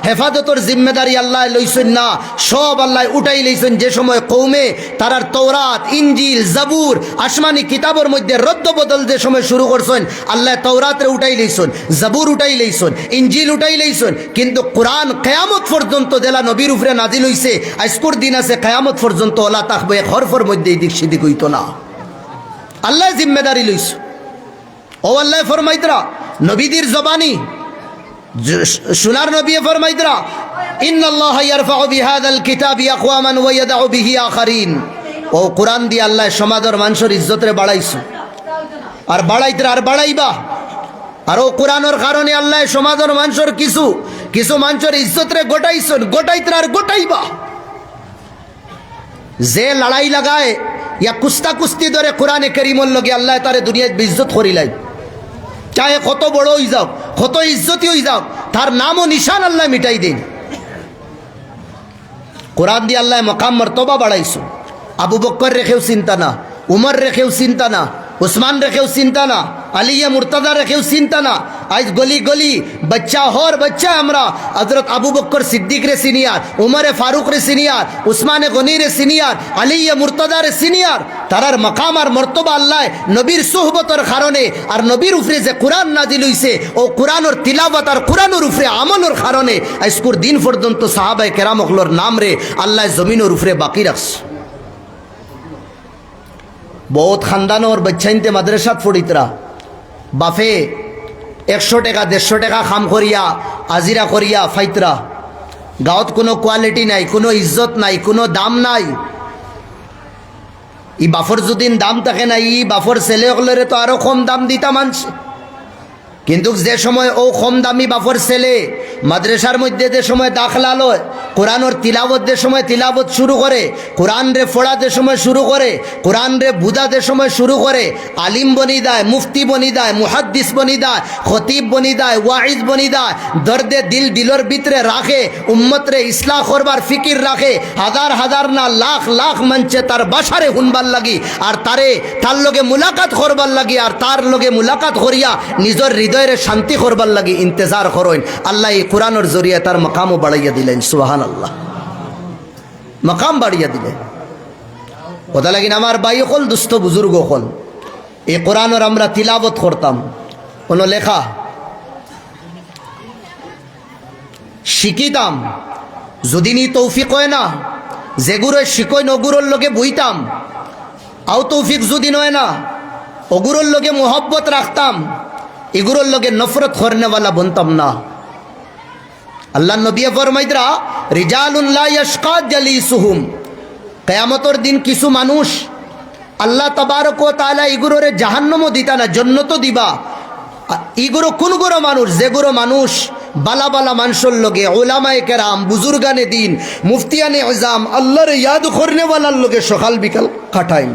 A: হেফাজতর জিম্মেদারি আল্লাহ লইছেন না, সব আল্লাহ উঠাই লইছেন। যে সময় কৌমে তারার তৌরাত ইনজিল জবুর আসমানি কিতাবের মধ্যে রদ্দ বদল যে সময় শুরু করছেন, আল্লাহ তৌরাতরে উঠাই লইছেন, জবুর উঠাই লইছেন, ইনজিল উঠাই লইছেন। কিন্তু কোরআন কিয়ামত পর্যন্ত দেলা নবীর উপরে নাজিল হইছে। আজকের দিন আছে কিয়ামত পর্যন্ত ওলা থাকবে, এক হরফের মধ্যে এদিক সেদিক হইতো না। আল্লাহ জিম্মেদারি লইছে। ও আল্লাহ ফরমাইতরা নবীদের জবানি সোনার নবী ফরমাইতরা ইন্নাল্লাহ ইয়ারফাউ বিহাদাল কিতাবি আকওয়ামান ওয়া ইয়াদউ বিহি আখারিন। ও কোরআন দিয়ে আল্লাহ সমাজের মানুষের ইজ্জতরে বাড়াইছে, আর বাড়াইতরা আর বাড়াইবা। আর ও কোরআনের কারণে আল্লাহ সমাজের মানুষের কিছু কিছু মানুষের ইজ্জতরে গোটাইছেন, গোটাইতরা আর গোটাইবা। যে লড়াই লাগায় ইয়া কুস্তা কুস্তি ধরে কোরআনে কারীমের লগে আল্লাহ তারে দুনিয়ায় বেইজ্জত করিলাই। চাহে কত বড় হই যাও, কত ইজ্জতি হই যাও, তার নাম ও নিশান আল্লাহ মিটাই দেন। কোরআন দিয়ে আল্লাহ মকাম মর্তবা বাড়াইছো। আবু বকর রেখেও চিন্তা না, উমর রেখেও চিন্তা না, উসমান রেখেও চিন্তা না, আলিয়া মুর্তজা রেখেও চিন্তা না। আজ গলি গলি বাচ্চা হর বাচ্চা আমরা হযরত আবু বকর সিদ্দিক রে সিনিয়র, উমরে ফারুক রে সিনিয়র, উসমানে গনি রে সিনিয়র, আলিয়া মুর্তজা রে সিনিয়র। তারার মাকাম আর মর্তবা আল্লাহ নবীর সুহবতর কারণে আর নবীর উপরে যে কোরআন নাজিল হইছে ও কোরআনের তিলাওয়াত আর কোরআনের উপরে আমলের কারণে আজকের দিন পর্যন্ত সাহাবায়ে কেরাম ওগুলোর নাম রে আল্লাহ জমিনের উপরে বাকি রাখছে। বহুত খানদানোর বাচ্চাইনতে মাদ্রাসাত পড়িতরা বাফে 100 টাকা 150 টাকা খাম করিয়া আজিরা করিয়া ফাইতরা। গাঁৱত কোনো কোয়ালিটি নাই, কোনো ইজ্জত নাই, কোনো দাম নাই। ই বাফর যদিন দাম থাকে না, ই বাফর ছেলে হলে তো আরো কম দাম দিতা মানছে। কিন্তু যে সময় ও কম দামি বাফর ছেলে মাদ্রাসার মধ্যে যে সময় দাখলা লয়, কোরআনের তিলাবত যে সময় তিলাবত শুরু করে, কোরআন রে ফোড়া যে সময় শুরু করে, কোরআন রে বুঝা যে সময় শুরু করে, আলিম বনি দেয়, মুফতি বনি দেয়, মুহাদ্দিস বনি দেয়, খতিব বনি দেয়, ওয়াইজ বনি দেয়। দর্দে দিল দিলর ভিতরে রাখে, উম্মত রে ইসলাহ করবার ফিকির রাখে। হাজার হাজার না লাখ লাখ মঞ্চে তার বাসারে হুনবার লাগি আর তারে তার লগে মুলাকাত করবার লাগি আর তার লগে মুলাকাত করিয়া নিজের হৃদয়ের শান্তি করবার লাগি ইন্তজার করেন। আল্লাহ এই কোরআনের জরিয়া তার মাকামও বাড়াইয়া দিলেন। সুবহানাল্লাহ, মাকাম বাড়িয়া দিলেন। কথা লাগিন আমার ভাই হল দুস্থ বুজুর্গ হল, এই কোরআনের আমরা তিলাবত করতাম, কোনো লেখা শিখিতাম। যদি নি তৌফিক হয় না, যেগুলো শিখই নগুরোর লগে বইতাম, আও তৌফিক যদি নয় না, অগুরোর লগে মোহব্বত রাখতাম, এগুলোর লগে নফরত করনেওয়ালা বনতাম না। আল্লাহ নবী ফরমাইতরা রিজালুন লা ইয়াশকা জালিসুহুম। কিয়ামতের দিন কিছু মানুষ আল্লাহ তাবারক ওয়া তাআলা এগুলোরে জাহান্নামও দিতা না, জান্নাতও দিবা। এগুলো কোন গুলো মানুষ? যেগুলো মানুষ বালা বালা মানুষের লগে উলামায়ে কেরাম, বুজুর্গানে দিন, মুফতিয়ানে আজম আল্লাহর ইয়াদ করনেওয়ালার লগে সকাল বিকাল কাটাই।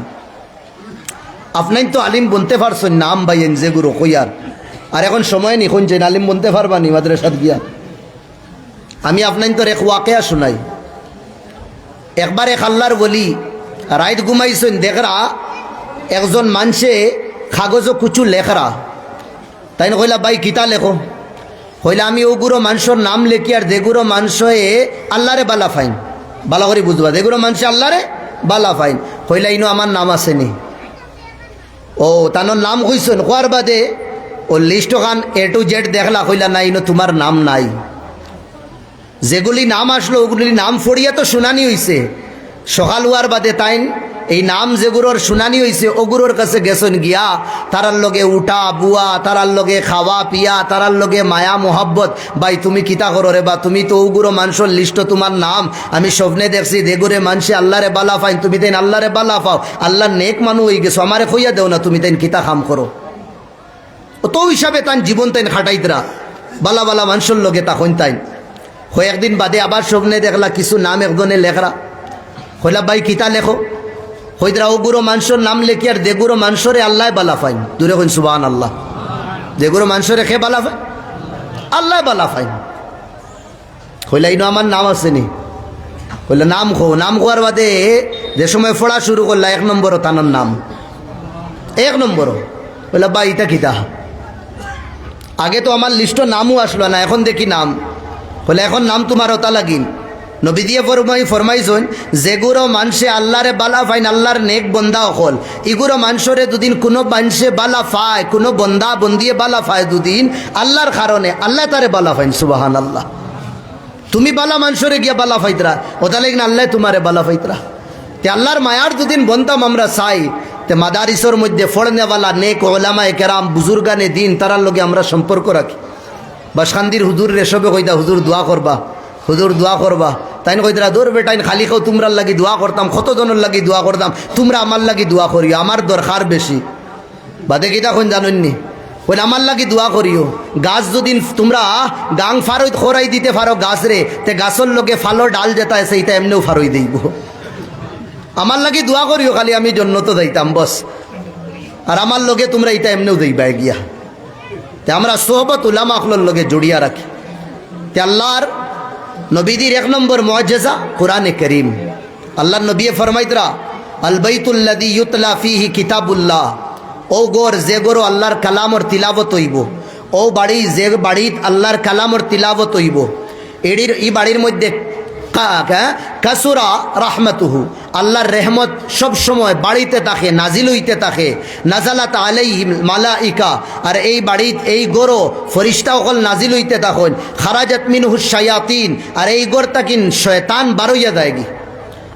A: আপনাই তো আলিম বনতে পারছেন, নাম বাইন যেগুলো কইয়ার। আর এখন সময় নি কোন যে আলিম বনতে পারবানি মাদ্রাসাত গিয়া। আমি আপনার তোর এক ওয়াকিয়া শোনাই। একবার এক আল্লাহর বলি রাইত ঘুমাইছেন, দেখরা একজন মানুষে কাগজ কুচু লেখরা। তাই না কইলা ভাই কিতা লেখো? কইলা আমি ওগুলো মানুষের নাম লেখি আর যেগুলো মানুষে আল্লাহরে বালা ফাইন। বালা করে বুঝবা, যেগুলো মানুষে আল্লাহরে বালা ফাইন। কইলা ইনো আমার নাম আসেনি। ও তানোর নাম কইছেন, কোয়ার বাদে ও লিস্ট খান A to Z দেখলা। কইলা না ইনো তোমার নাম নাই। যেগুলি নাম আসলো ওগুলি নাম ফড়িয়া তো শুনানি হইছে। সকাল হওয়ার বাদে তাইন এই নাম যেগুলোর শুনানি হইছে ওগুলোর কাছে গেছেন গিয়া, তারার লগে উঠা বুয়া, তারার লগে খাওয়া পিয়া, তারার লগে মায়া মোহাব্বত। ভাই তুমি কিতা করো রে? বা তুমি তো ওগুলো মানুষের লিস্ট, তোমার নাম আমি স্বপ্নে দেখছি। দেগুরে মানুষে আল্লাহরে বালা ফাইন, তুমি তাই আল্লাহরে বালা পাও, আল্লাহর নেক মানুষ হয়ে গেছো, আমারে কইয়া দেও না তুমি তাই কিতা কাম করো। তো হিসাবে তান জীবন তাইন খাটাইতরা বালা বালা মানুষের লগে তখন তাইন। কয়েকদিন বাদে আবার স্বপ্নে দেখলা কিছু নাম একজনে লেখরা। কইলা ভাই কিতা লেখো? হইদরা ওগুলো মানুষের নাম লেখি আর দেগুলো মানুষরে আল্লাহ বালা ফাইন। দূরে কইন সুবহানাল্লাহ। যেগুলো মানুষরে খে বালা ফাইন, আল্লাহ বালা ফাইন। কইলা ইনো আমার নাম আসেনি। বললে নাম খো, নাম খোয়ার বাদে যে সময় পড়া শুরু করলা 1 নম্বরও তানোর নাম 1 নম্বরও। বললে বা ইটা কিতা, আগে তো আমার লিস্টও নামও আসলো না, এখন দেখি নাম। বলে এখন নাম তোমার ওতা লাগিন। নবী দিয়ে ফরমাইছেন যেগুলো মানুষে আল্লাহরে বালা ফাইন, আল্লাহর নেক বন্দা অকল, এগুলো মানুষরে দুদিন কোনো মানুষে বালা ফায়, কোনো বন্দা বন্দিয়ে বালা ফায় দুদিন আল্লাহর কারণে, আল্লাহ তারে বালা ফাইন। সুবহানাল্লাহ। তুমি বালা মানুষরে গিয়া বালা ফাইতরা, ওটা লাগিন আল্লাহ তোমারে বালা ফাইতরা। তে আল্লাহর মায়ার দুদিন বনতাম আমরা চাই, তে মাদারিসের মধ্যে ফড়নেওয়ালা নেক ওলামায়ে কেরাম বুজুর্গানে দিন তারার লগে আমরা সম্পর্ক রাখি। বাসখান্দির হুজুর রেসবে কইতা হুজুর দোয়া করবা, হুজুর দোয়া করবা। তাইন কইতরা দূর বেটাইন খালি খাও তোমরার লাগি দোয়া করতাম, কতজনের লাগি দোয়া করতাম, তোমরা আমার লাগি দোয়া করিও, আমার দরকার বেশি। বাদে কিতা কোন জানেননি, ওই আমার লাগি দোয়া করিও। গাছ যদি তোমরা গাং ফারই খরাই দিতে পারো গাছ রে, তে গাছের লোকে ফালো ডাল যেটা আছে এটা এমনিও ফারই দেব। আমার লাগি দোয়া করিও, খালি আমি জন্নত যাইতাম বস, আর আমার লগে তোমরা এটা এমনিও দেইবা গিয়া। তে আমরা সোহবত উলামা আখলোর লগে জড়িয়া রাখি। তে আল্লাহর নবীদের 1 নম্বর মুআজ্জিজা কুরআনে কারীম। আল্লাহর নবী ফরমাইতরা আল বাইতুল্লাযী ইউতলা ফীহি কিতাবুল্লাহ, ও গোর যে গোর আল্লাহর কালামর তিলাওয়াত হইব, ও বাড়ি যে বাড়িত আল্লাহর কালামর তিলাওয়াত হইব, এই বাড়ির মধ্যে কাসুরা রাহমাতুহু, আল্লাহর রহমত সব সময় বাড়িতে থাকে, নাজিল হইতে থাকে। নাজালাত আলাইহিম মালাইকা, আর এই বাড়িত এই গোরো ফরিস্তা অকল নাজিল হইতে থাকেন। খারাজাত মিনহু শায়াতিন, আর এই গোর তাকিন শয়তান বারইয়া যায়গি।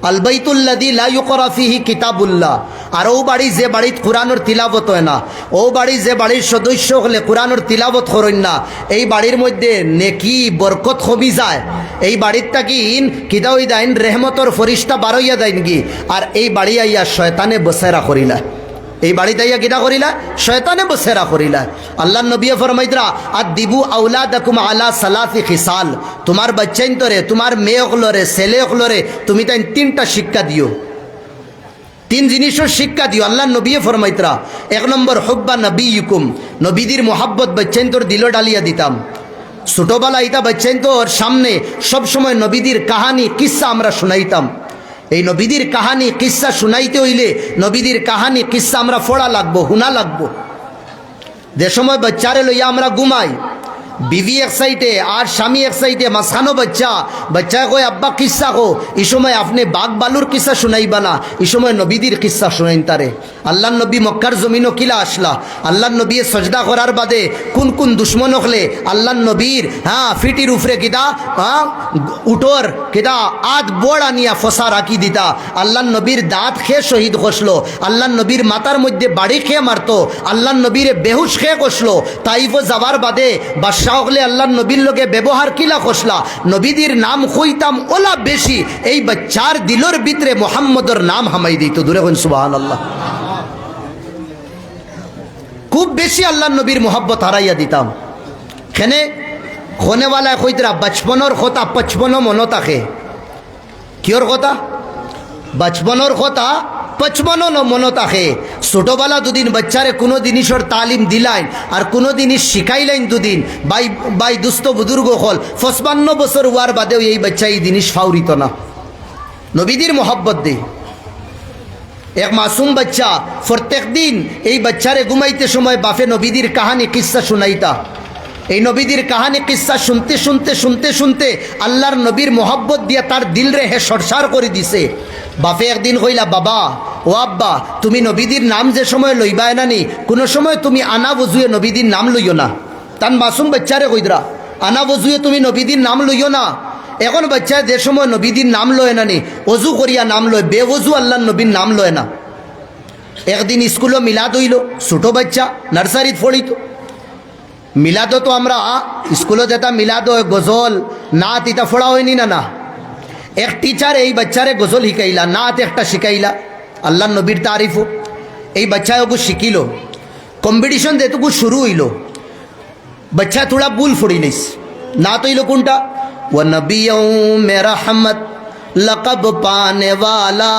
A: আল বাইতুল্লাযী লা ইউকরা ফীহি কিতাবুল্লাহ, আর ও বাড়ি যে বাড়িত কুরআনের তিলাওয়াত হয় না, ও বাড়ি যে বাড়ির সদস্য হলে কুরআনের তিলাওয়াত করেন না, এই বাড়ির মধ্যে নেকি বরকত কমি যায়। এই বাড়ির তাকিন কিতা হই দেন রহমতর ফরিস্তা বারইয়া দেন কি, আর এই বাড়ি আইয়া শয়তানে বসেরা করিলা। এই বাড়িতে আইয়া কিটা করিলা, শয়তানে বসেরা করিলা। আল্লাহর নবী ফরমাইতরা আদিবু আওলাদাকুম আলা সালাসি খিসাল, তোমার বাচ্চাইন তোরে, তোমার মেয়ে হলরে, ছেলে হলরে তুমি তাই 3টা শিক্ষা দিও, 3 জিনিসের শিক্ষা দিও। আল্লাহর নবী ফরমাইতরা 1 নম্বর হুব্বা নবিয়ুকুম, নবীদের মোহাব্বত বাচ্চাইন তোর দিল ডালিয়া দিতাম। ছোটবেলা এটা বাচ্চাইন তোর সামনে সবসময় নবীদের কাহানি কিস্সা আমরা শুনাইতাম। এই নবীদের কাহানি কিস্সা শুনাইতে হইলে নবীদের কাহানি কিস্সা আমরা পড়া লাগবো, হুনা লাগবো। যে সময় বাচ্চারে লইয়া আমরা ঘুমাই, বিবি এক সাইডে আর স্বামী এক সাইডে, মাঝখানো বাচ্চা কয় আব্বা কিস্সা কো, এই সময় আপনি বাঘ বালুর কিস্সা শুনাইবা না, এই সময় নবীদের কিস্সা শুনাইন তারে। আল্লাহর নবী মক্কার জমিনও কিলা আসলা, আল্লাহর নবী সজদা করার বাদে কোন কোন দুশ্মন হলে আল্লাহর নবীর ফিটির উপরে কিতা উঠোর কিতা আদ বড় আনিয়া ফসা রাখি দিতা। আল্লাহর নবীর দাঁত খেয়ে শহীদ কষলো, আল্লাহর নবীর মাথার মধ্যে বাড়ি খেয়ে মারতো, আল্লাহর নবীর বেহুশ খেয়ে কষলো। তাইফ যাবার বাদে বাদশাহ হলে আল্লাহর নবীর লগে ব্যবহার কিলা কষলা, নবীদের নাম কইতাম ওলা বেশি, এই বাচ্চার দিলর ভিতরে মোহাম্মদর নাম হামাই দিত। দূরে হন সুবহানাল্লাহ। খুব বেশি আল্লাহর নবীর মোহাব্বত হারাইয়া দিতাম। খেনে খনেওয়ালা কইতরা বচপনের কথা 55 মনত থাকে। কিয়র কথা? বচপনের কথা 55 মনত থাকে। ছোটবেলা দুদিন বাচ্চারে কোনো জিনিসের তালিম দিলাইন আর কোনো জিনিস শিখাইলেন দুদিন, বাই দুস্থ বুজুর্গ হল 55 বছর হওয়ার বাদেও এই বাচ্চা এই জিনিস ফাউরিত না। নবীদের মোহাব্বত দে এক মাসুম বাচ্চা, প্রত্যেক দিন এই বাচ্চারে ঘুমাইতে সময় বাফে নবীদের কাহানি কিস্সা শুনাইতা। এই নবীদের কাহানি কিস্সা শুনতে শুনতে শুনতে শুনতে আল্লাহর নবীর মোহাব্বত দিয়া তার দিল রে হে সরসার করে দিছে। বাপে একদিন কইলা, বাবা ও আব্বা, তুমি নবীদের নাম যে সময় লইবাই নানি, কোনো সময় তুমি আনা বজুয়ে নবীদের নাম লইও না। তান মাসুম বাচ্চারে কইদরা আনা বজুয়ে তুমি নবীদের নাম লইও না। এখন বাচ্চা যে সময় নবীদের নাম লয় নানি, অজু করিয়া নাম লয়, বেওজু আল্লাহর নবীর নাম লয় না। একদিন স্কুলে মিলাদ হইল, ছোট বাচ্চা নার্সারিত পড়িত। মিলাদও তো আমরা স্কুলে যেটা মিলাদ হয় গজল নাত এটা ফোড়া হয়নি না। না, এক টিচার এই বাচ্চারে গজল শিকাইলা, নাত একটা শিকাইলা, আল্লাহর নবীর তারিফও। এই বাচ্চা ওগু শিখিল, কম্পিটিশন যেটুকু শুরু হইল, বাচ্চা থোড়া ভুল ফড়ি নিস। নাত হইল কোনটা? ও নবিয়্যুম মে রহমত লকব পানে वाला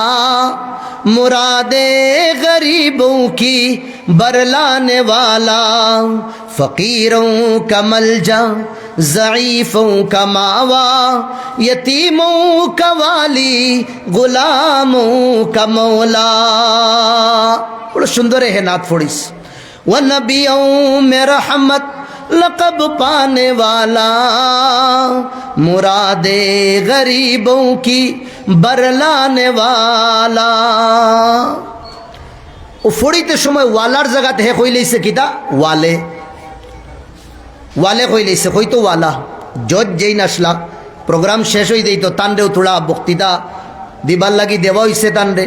A: मुरादे गरीबों की बरलाने वाला फकीरों का मलजा ज़ईफ़ों का मावा, यतीमों का वाली, गुलामों का मौला। बड़ा सुंदर है नात फोड़िस। व नबियों में रहमत लक़ब पाने वाला, मुरादे गरीबों की बरलाने वाला। ও ফড়িতে সময় ওয়ালার জায়গাতে হে কইলেছে কিতা ওয়ালে, ওয়ালে কইলেছে, হয়তো ওয়ালা জজ যেই নাসলা প্রোগ্রাম শেষ হয়ে দিত তানরেও থোড়া বক্তৃতা দিবার লাগি দেওয়া হয়েছে, তানরে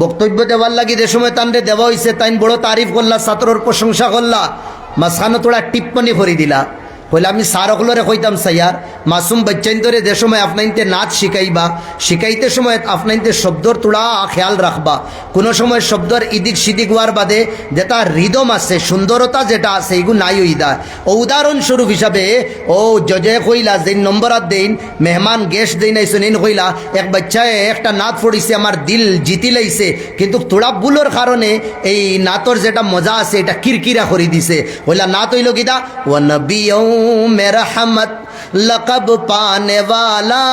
A: বক্তব্য দেওয়ার লাগি যে সময় তানরে দেওয়া হয়েছে, তাইন বড় তারিফ করলা, ছাত্রর প্রশংসা করলা, মাঝখানে থোড়া টিপ্পনি করে দিলা। কইলে আমি সারকলরে কইতাম সাইয়ার মাসুম বাচ্চাইন্তরে যে সময় আপনাইতে নাচ শিখাইবা, শিখাইতে সময় আপনাইতে শব্দর তোড়া খেয়াল রাখবা। কোনো সময় শব্দর ইদিক সিদিক হওয়ার বাদে যেটা হৃদম আছে, সুন্দরতা যেটা আছে, এগুলো নাই হইদা। ও উদাহরণস্বরূপ হিসাবে ও জজে কইলা যেই নম্বরাত দেন মেহমান গেস্ট দেই নাই শুনিন কইলা এক বাচ্চায় একটা নাচ পড়িছে, আমার দিল জিতি লাইছে, কিন্তু তোড়া ভুলোর কারণে এই নাতর যেটা মজা আছে এটা কিরকিরা করে দিছে। কইলা নাত হইল কিতা ও নবিয়্যুম में रहमत लक़ब पाने वाला,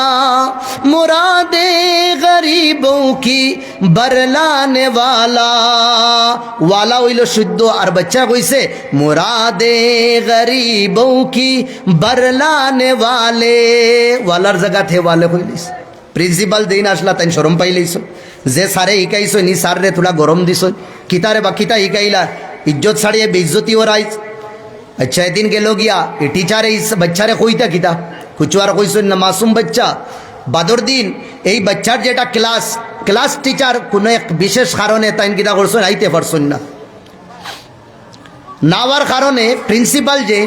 A: मुरादे गरीबों की बरलाने वाला। वाला হইল শুদ্ধ, আর বাচ্চা কইছে মুরাদে গরিবों की बरलाने वाले। ওয়ালার জায়গা থে ওয়ালে কইলিস। প্রিন্সিপাল দিন আসলা তাই শরম পাইলিস, যে সারে ইকাইছ নি সার রে তোলা গরম দিছ, কিতারে বা কিতা ইকাইলা, ইজ্জত ছাড়িয়ে বেইজ্জতি ওর আইস। अच्छा दिन गेलो गया ये टीचारे इस बच्चारे কইতা কিতা কুচুয়ার কইছেন না মাসুম বাচ্চা বাদর দিন এই বাচ্চার যেটা ক্লাস টিচার কোনো এক বিশেষ কারণে তাইন কিতা করছেন আইতে পারছেন না, নাওয়ার কারণে প্রিন্সিপাল যে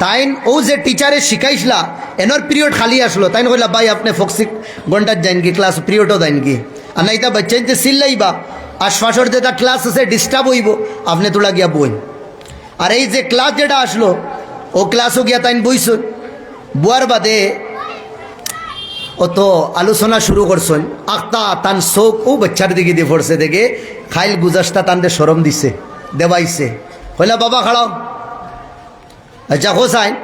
A: তাইন ও যে টিচারে শিখাইছলা এনর পিরিয়ড খালি আসলো, তাইন কইলা ভাই আপনি ফক্সি ঘন্টার যাইন কি ক্লাস পিরিয়ডও দেন কি, আর নাইতা বাচ্চাইতে সিল্লাইবা আশপাশর যেটা ক্লাস আছে ডিস্টার্ব হইব, আপনি তোলা গিয়া বই। আর এই যে ক্লাস যেটা আসলো ও ক্লাসও গিয়া তাইন বইছেন, বুয়ার বাদে ও তো আলোচনা শুরু করছেন, আখতা তান চোখ ও বাচ্চার দিকে দিয়ে পড়ছে, দেখে খাইল গুজাসটা তানদের সরম দিছে দেবাইছে। কইলা বাবা খাড়াও, আচ্ছা হোসাইন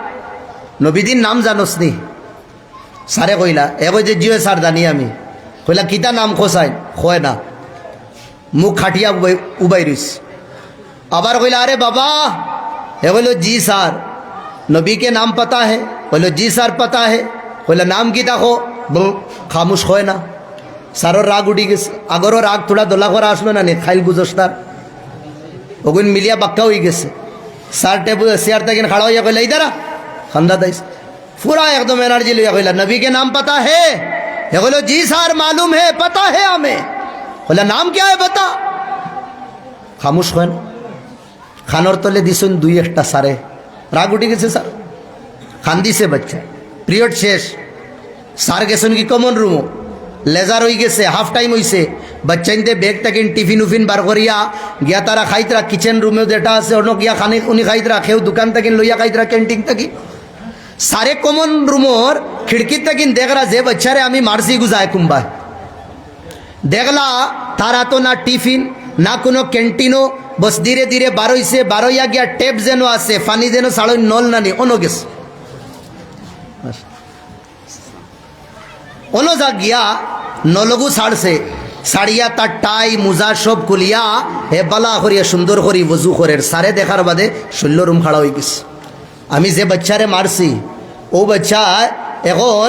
A: নবীদিন নাম জানোস নি? সারে কইলা এ কই যে জিও স্যার জানি আমি। কইলা কিতা নাম হোসাইন? কয় না, মুখ খাটিয়া উবাই রইস। আবার কইলা আরে বাবা, এ বললো জি স্যার নবী কে নাম पता है? বললো জি স্যার पता है। কইলা নাম কি দেখো, খামুশ হয় না। স্যারের রাগ উঠি গেছে, আগরও রাগ থোড়া দোলা করা আসলো না নে খাইল গুজস্তার ওগুন মিলিয়া বাক্কা হয়ে গেছে। স্যার টেবুল চেয়ার থেকে খাড়া হইয়া কইলা ইদারা খান্দা দাইস পুরা একদম এনার্জি লইয়া কইলা নবী কে নাম पता है? এ বললো জি স্যার मालूम है पता है हमें। কইলা নাম क्या है बता। খামুশ হয় না। খানোর তলে দিছেন দুই একটা সারে, রাগ উঠে গেছে স্যার, খান দিছে বাচ্চা। পিরিয়ড শেষ, স্যার গেছেন কি কমন রুমও, লেজার হয়ে গেছে, হাফ টাইম হয়েছে, বাচ্চাইনতে ব্যাগ থাকেন টিফিন উফিন বার করিয়া গিয়া তারা খাইতরা কিচেন রুমেও যেটা আছে অন্য গিয়া খানি উনি খাইতরা, খেউ দোকান থাকেন লইয়া খাইতরা ক্যান্টিন থাকি। সারে কমন রুমর খিড়কির থাকেন দেখরা যে বাচ্চারে আমি মারছি গুজায় কুম্বায়, দেখলা তারা তো না টিফিন না কোনো ক্যান্টিনও, বস ধীরে ধীরে বারোইছে, বারোইয়া গিয়া টেপ যেন আছে পানি যেন সাড়ই নল নানি অনো গেছে, অনো যা গিয়া নলগু ছাড়ছে, ছাড়িয়া তার টাই মোজা সব খুলিয়া হে বালা করিয়া সুন্দর করি বজু করে সারে দেখার বাদে শৈল্য রুম খাড়া হয়ে গেছে। আমি যে বাচ্চারে মারছি ও বাচ্চা এখন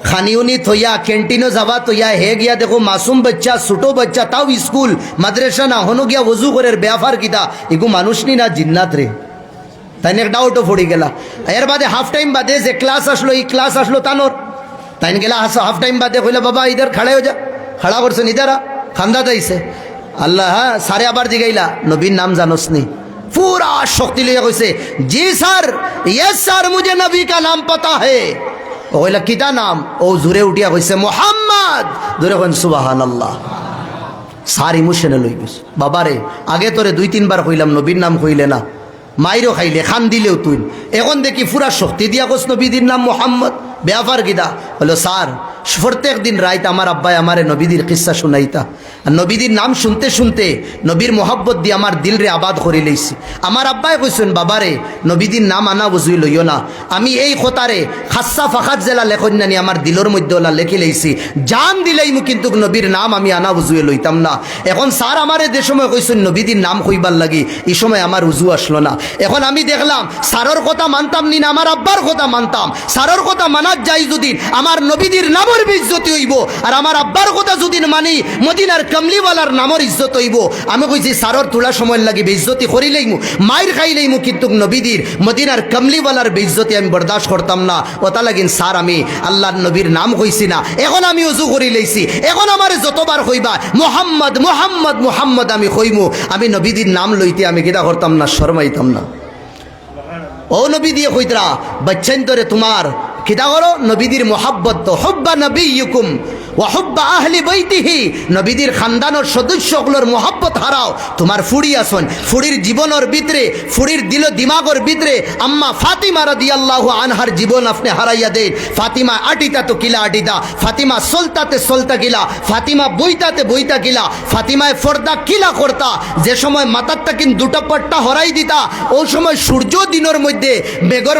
A: খানিউনি থইয়া ক্যান্টিনও যাবা তৈয়া হে গিয়া দেখো মাসুম বাচ্চা ছোটো বাচ্চা তাও স্কুল মাদ্রাসা না হনো গিয়া ওযু করে বেয়াফার কিতা এগু মানুষ নি না জিন্নাত রে, তাই এক ডাউটও পড়ে গেলা। এর বাদে হাফ টাইম বাদে যে ক্লাস আসলো এই ক্লাস আসলো তানোর, তাই গেলা হাফ টাইম বাদে কইলা বাবা ইধার খাড়া হয়ে যা, খাড়া করছেন ইধারা খান্দা দাইছে আল্লাহ। হ্যাঁ সারে আবার জিগাইলা নবীর নাম জানোস নি? পুরা শক্তি লিয়া কইছে জি স্যার, ইয়েস স্যার মুঝে নবী কা নাম পতা হে। ওইলা কিতা নাম? ও জুড়ে উঠিয়া কইছে মোহাম্মদ, জুড়ে কইন সুবহানাল্লাহ। স্যার ইমোশনাল হয়ে গেছে, বাবারে আগে তোরে 2-3 বার কইলাম নবীর নাম কইলে না, মাইরও খাইলে খান দিলেও তুই, এখন দেখি পুরা শক্তি দিয়া কস নবীর নাম মোহাম্মদ, ব্যাপার কিতা? হলো স্যার প্রত্যেক দিন রাইত আমার আব্বাই আমারে নবীদের কিস্সা শুনাইতা। আর নবীদের নাম শুনতে শুনতে নবীর মোহাব্বত দিয়ে আমার দিল রে আবাদ করে লইছি। আমার আব্বাই কইছেন, বাবারে নবীদের নাম আনা বুঝুই লইও না। আমি এই কথারে খাসা ফাখাত জেলা লেখন্যানি আমার দিলর মধ্যে ওলা লেখে লইছি, জান দিলেইমু কিন্তু নবীর নাম আমি আনা বুঝুয়ে লইতাম না। এখন স্যার আমারে যে সময় কইছেন নবীদের নাম কইবার লাগি, এই সময় আমার উজু আসলো না। এখন আমি দেখলাম স্যারের কথা মানতাম নি না, আমার আব্বার কথা মানতাম। স্যারের কথা মানার যাই যদি আমার নবীদের নামের ইজ্জত হইব, আর আমার আব্বার কথা যদি মানি মদিনার কমলিওয়ালার নামের ইজ্জত হইব। আমি কইছি স্যারের তোলা সময় লাগি বেইজ্জতি করিলেইমু, মাইর খাইলেইমু, কিন্তু নবীদের মদিনার কমলিওয়ালার বেইজ্জতি আমি বরদাস্ত করতাম না। ওটা লাগিন স্যার আমি আল্লাহর নবীর নাম কইছি না, এখন আমি উজু করি লইছি। এখন আমার যতবার কইবা মুহাম্মদ মুহাম্মদ মুহাম্মদ আমি কইমু, আমি নবীদের নাম লইতে আমি কিতা করতাম না, শরমাইতাম না। ও নবী দিয়ে কইতরা বাচ্চাইন তোরে তোমার কিতা করো, নবীদের মোহাব্বত তো হুব্বা নবিয়্যুকুম ওয়া হুব্বা আহলি বাইতিহি, নবীদের খানদানের সদস্যগুলোর মোহাব্বত হারাও। তোমার ফুড়ি আসন, ফুড়ির জীবনের ভিতরে, ফুড়ির দিল দিমাগর ভিতরে আম্মা ফাতিমা রাদিয়াল্লাহু আনহার জীবন আপনি হারাইয়া দেন। ফাতিমা আটিতা তো কিলা আটিতা, ফাতিমা সলতাতে সলতা গিলা, ফাতিমা বইতাতে বইতা গিলা, ফাতিমায় ফর্দা কিলা করতা। যে সময় মাথারটা কিন্তু দুটা পাট্টা হরাই দিতা, ওই সময় সূর্য দিনের মধ্যে মেঘর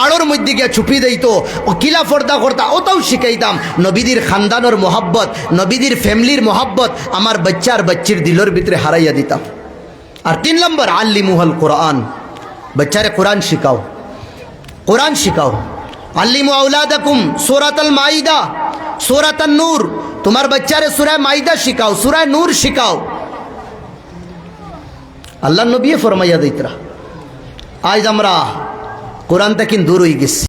A: আড়োর মধ্যে গিয়া ছুপি দিত, ও কিলা ফর্দা করতা, ওটাও শিখাইতাম। নবীদের খানদানের মোহাব্বত, নবীদের ফ্যামিলির মোহাব্বত আমার বাচ্চার বাচ্চির দিলের ভিতরে হারাইয়া দিতাম। আর 3 নম্বর আল্লিমুহুল কোরআন, বাচ্চারে কোরআন শিখাও, কোরআন শিখাও। আল্লিমু আওলাদাকুম সূরাতুল মাইদা, সূরাতুন নূর, তোমার বাচ্চারে সূরা মাইদা শিখাও, সূরা নূর শিখাও। আল্লাহর নবী ফরমাইয়া দিতরা। আজ আমরা কোরআন থেকে দূর হয়ে গেছি।